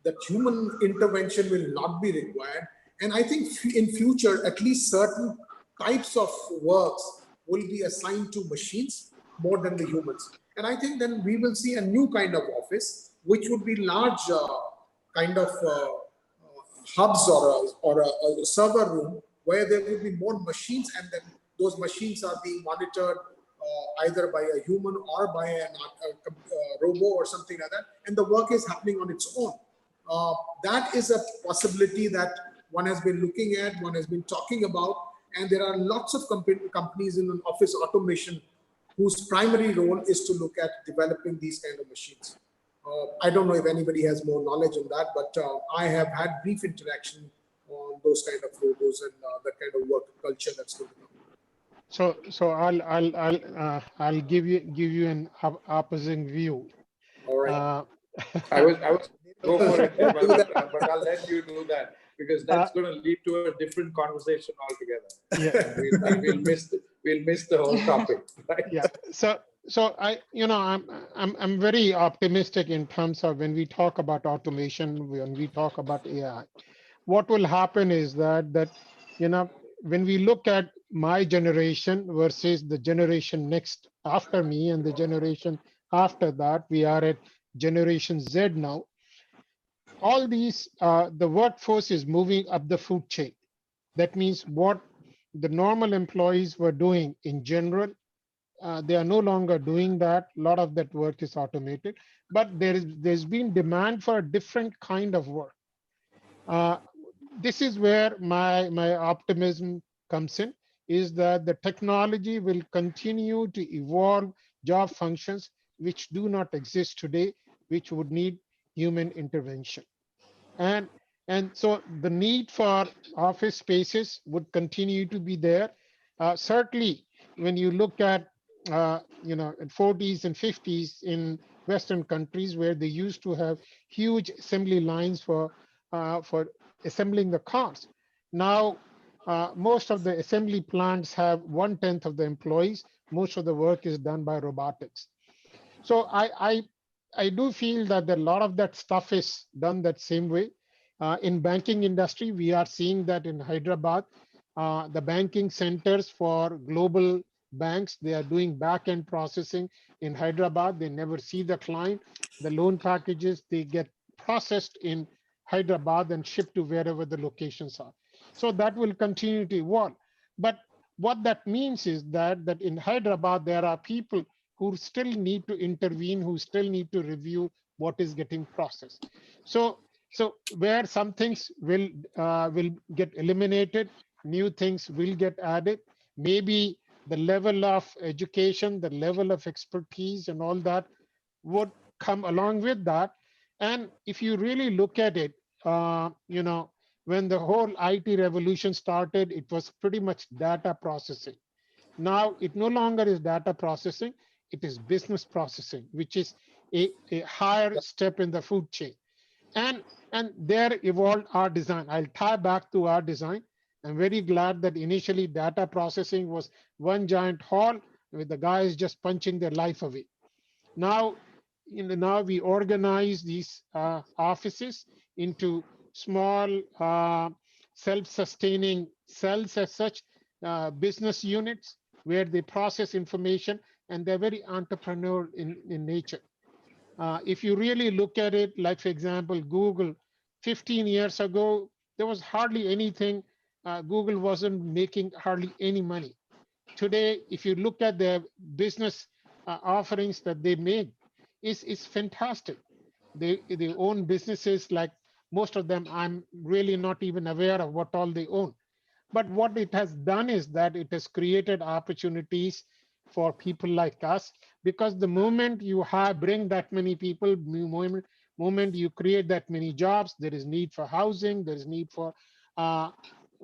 that human intervention will not be required. And I think in future, at least certain types of works will be assigned to machines more than the humans. And I think then we will see a new kind of office, which would be large kind of hubs or a server room where there will be more machines, and then those machines are being monitored either by a human or by a robo or something like that, and the work is happening on its own. That is a possibility that one has been looking at, one has been talking about, and there are lots of companies in an office automation whose primary role is to look at developing these kind of machines. I don't know if anybody has more knowledge on that, but I have had brief interaction on those kind of robots and that kind of work culture that's going on. So I'll give you an opposing view. All right. I was go for it, but I'll let you do that, because that's going to lead to a different conversation altogether. Yeah. we'll miss the whole topic. Right? Yeah. So I'm very optimistic in terms of when we talk about automation, when we talk about AI. What will happen is that when we look at my generation versus the generation next after me and the generation after that, we are at generation Z now. All these, the workforce is moving up the food chain. That means what the normal employees were doing in general, they are no longer doing that. A lot of that work is automated, but there's been demand for a different kind of work. This is where my optimism comes in, is that the technology will continue to evolve job functions which do not exist today, which would need human intervention. And so the need for office spaces would continue to be there. Certainly, when you look at in 40s and 50s in Western countries where they used to have huge assembly lines for assembling the cars. Now, most of the assembly plants have 1/10 of the employees. Most of the work is done by robotics. So I do feel that a lot of that stuff is done that same way. In banking industry, we are seeing that in Hyderabad, the banking centers for global banks, they are doing back-end processing in Hyderabad. They never see the client. The loan packages, they get processed in Hyderabad and shipped to wherever the locations are. So that will continue to evolve. But what that means is that in Hyderabad, there are people who still need to intervene, who still need to review what is getting processed. So where some things will get eliminated, new things will get added. Maybe the level of education, the level of expertise and all that would come along with that. And if you really look at it, when the whole IT revolution started, it was pretty much data processing. Now it no longer is data processing, it is business processing, which is a higher step in the food chain. And there evolved our design. I'll tie back to our design. I'm very glad that initially data processing was one giant hall with the guys just punching their life away. Now, now we organize these offices into small self-sustaining cells as such, business units where they process information, and they're very entrepreneurial in nature. If you really look at it, like for example, Google, 15 years ago, there was hardly anything. Google wasn't making hardly any money. Today, if you look at their business offerings that they make, it's fantastic. They own businesses, like most of them, I'm really not even aware of what all they own. But what it has done is that it has created opportunities for people like us, because the moment you bring that many people, moment you create that many jobs, there is need for housing, there is need for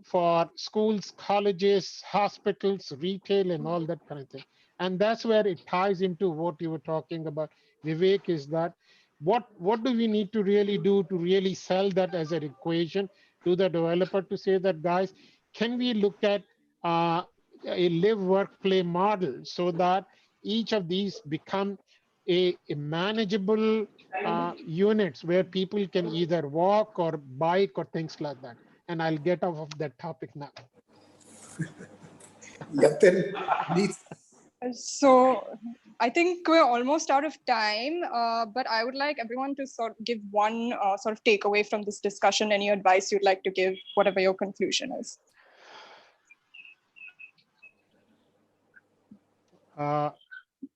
for schools, colleges, hospitals, retail, and all that kind of thing. And that's where it ties into what you were talking about, Vivek, is that what do we need to really do to really sell that as an equation to the developer to say that, guys, can we look at a live, work, play model so that each of these become a manageable units where people can either walk or bike or things like that. And I'll get off of that topic now. Yatin, please. So I think we're almost out of time, but I would like everyone to sort of give one sort of takeaway from this discussion, any advice you'd like to give, whatever your conclusion is.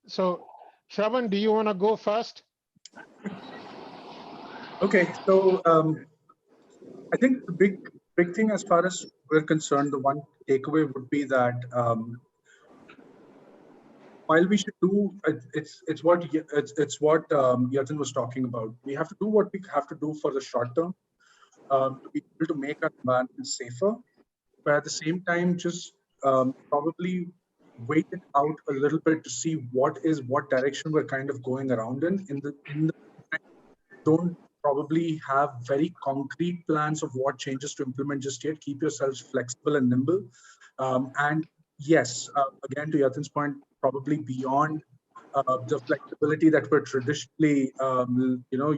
So Shravan, do you want to go first? Okay, so I think the big thing as far as we're concerned, the one takeaway would be that while we should do it's what Yatin was talking about. We have to do what we have to do for the short term to be able to make our environment safer, but at the same time, just probably wait it out a little bit to see what direction we're kind of going around in the don't probably have very concrete plans of what changes to implement just yet. Keep yourselves flexible and nimble. And yes, again, to Yatin's point, probably beyond the flexibility that we're traditionally,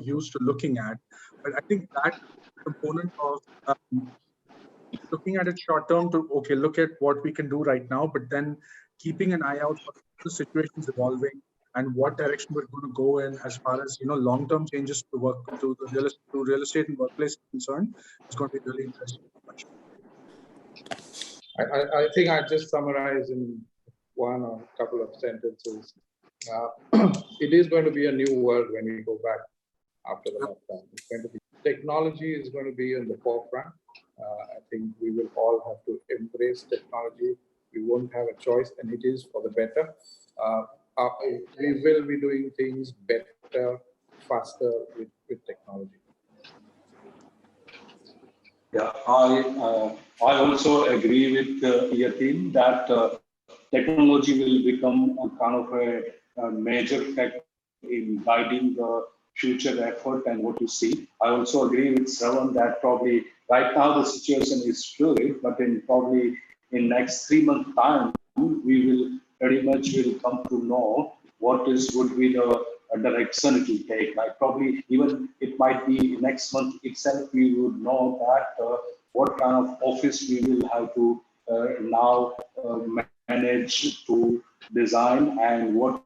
used to looking at. But I think that component of looking at it short term to, okay, look at what we can do right now, but then keeping an eye out for the situations evolving and what direction we're going to go in as far as long-term changes to work to real estate and workplace is concerned is going to be really interesting. I think I just summarize in one or a couple of sentences. It is going to be a new world when we go back after the lockdown. It's going to be, technology is going to be in the forefront. I think we will all have to embrace technology. We won't have a choice, and it is for the better. We will be doing things better, faster with technology. Yeah, I also agree with Yatin that technology will become a kind of a major factor in guiding the future effort and what you see. I also agree with Shravan that probably right now the situation is fluid, but probably in next 3 months time, we will pretty much will come to know what would be the direction it will take. Like probably even it might be next month itself, we would know that what kind of office we will have to now manage to design and what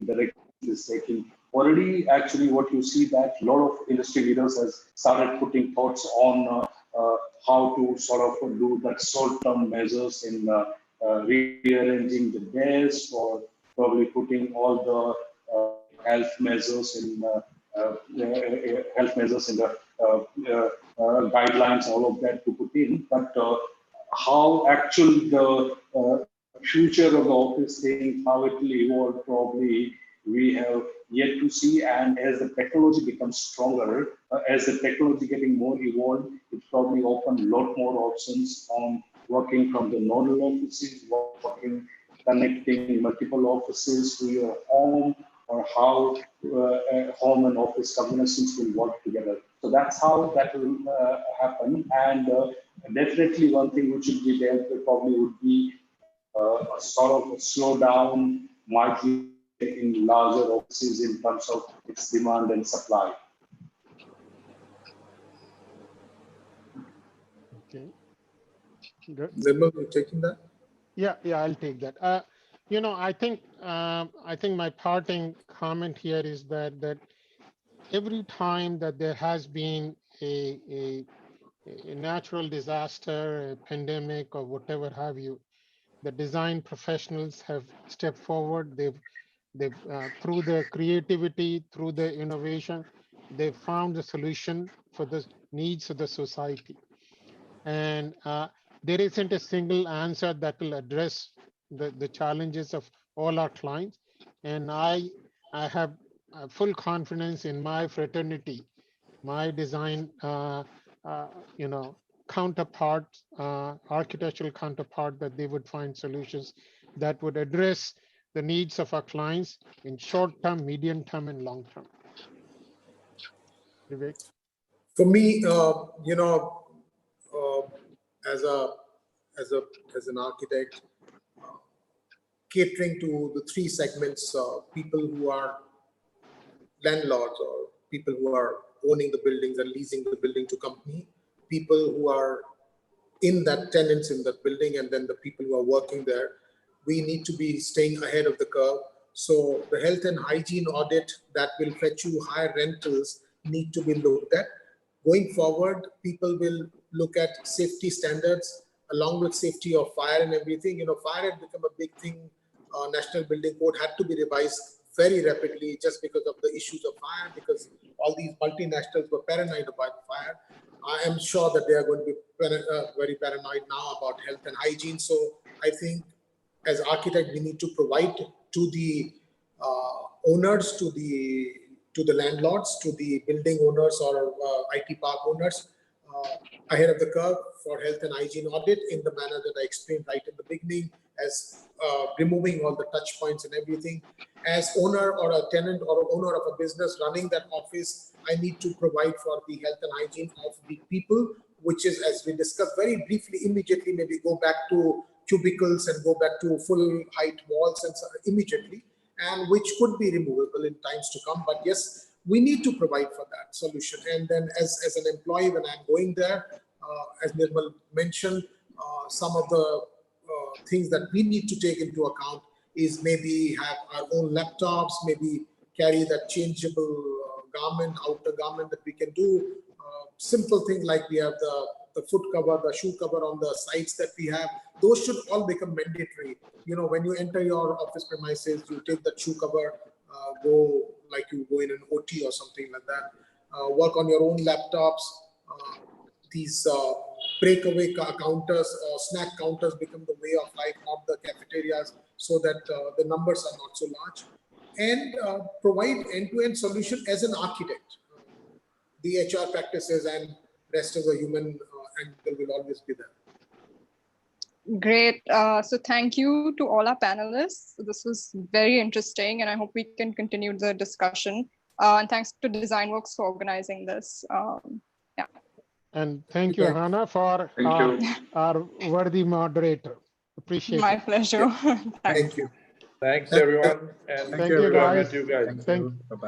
direction is taking. Already, actually, what you see that a lot of industry leaders has started putting thoughts on how to sort of do that short-term measures in rearranging the desk or probably putting all the health measures in the guidelines, all of that to put in. But how actually the future of the office thing, how it will evolve, probably we have yet to see. And as the technology becomes stronger, as the technology getting more evolved, it probably open a lot more options on working from the nodal offices, working, connecting multiple offices to your home, or how home and office combinations will work together. So that's how that will happen. And definitely one thing which will be there probably would be a sort of a slowdown might be in larger offices in terms of its demand and supply. Okay. Good. Nirmal, you taking that? Yeah, I'll take that. I think my parting comment here is that every time that there has been a natural disaster, a pandemic, or whatever have you, the design professionals have stepped forward. They've through their creativity, through their innovation, they've found the solution for the needs of the society. And there isn't a single answer that will address the challenges of all our clients. And I have full confidence in my fraternity, my design, counterpart, architectural counterpart, that they would find solutions that would address the needs of our clients in short term, medium term, and long term. Vivek? For me, you know, as an architect, catering to the three segments: people who are landlords or people who are owning the buildings and leasing the building to company, people who are in that tenants in that building, and then the people who are working there. We need to be staying ahead of the curve. So the health and hygiene audit that will fetch you higher rentals need to be looked at. Going forward, people will look at safety standards along with safety of fire and everything. You know, fire had become a big thing. National Building Code had to be revised very rapidly just because of the issues of fire, because all these multinationals were paranoid about fire. I am sure that they are going to be very paranoid now about health and hygiene. So I think as architect, we need to provide to the owners, to the landlords, to the building owners or IT park owners ahead of the curve for health and hygiene audit in the manner that I explained right in the beginning, as removing all the touch points and everything. As owner or a tenant or owner of a business running that office, I need to provide for the health and hygiene of the people, which is, as we discussed very briefly, immediately maybe go back to cubicles and go back to full height walls and so immediately, and which could be removable in times to come. But yes, we need to provide for that solution. And then as an employee, when I'm going there, as Nirmal mentioned, some of the things that we need to take into account is maybe have our own laptops, maybe carry that changeable garment, outer garment that we can do. Simple things like we have the foot cover, the shoe cover on the sides that we have. Those should all become mandatory. You know, when you enter your office premises, you take the shoe cover, go like you go in an OT or something like that. Work on your own laptops. These breakaway counters, snack counters become the way of life, not the cafeterias, so that the numbers are not so large. And provide end-to-end solution as an architect. The HR practices and rest of the human angle will always be there. Great. So thank you to all our panelists. This was very interesting, and I hope we can continue the discussion. And thanks to DesignWorks for organizing this. Yeah. And thank you, Hannah, for our worthy moderator. Appreciate My it. pleasure. Thank you. Thanks, everyone. And Thank you, guys. Thank you. Bye-bye.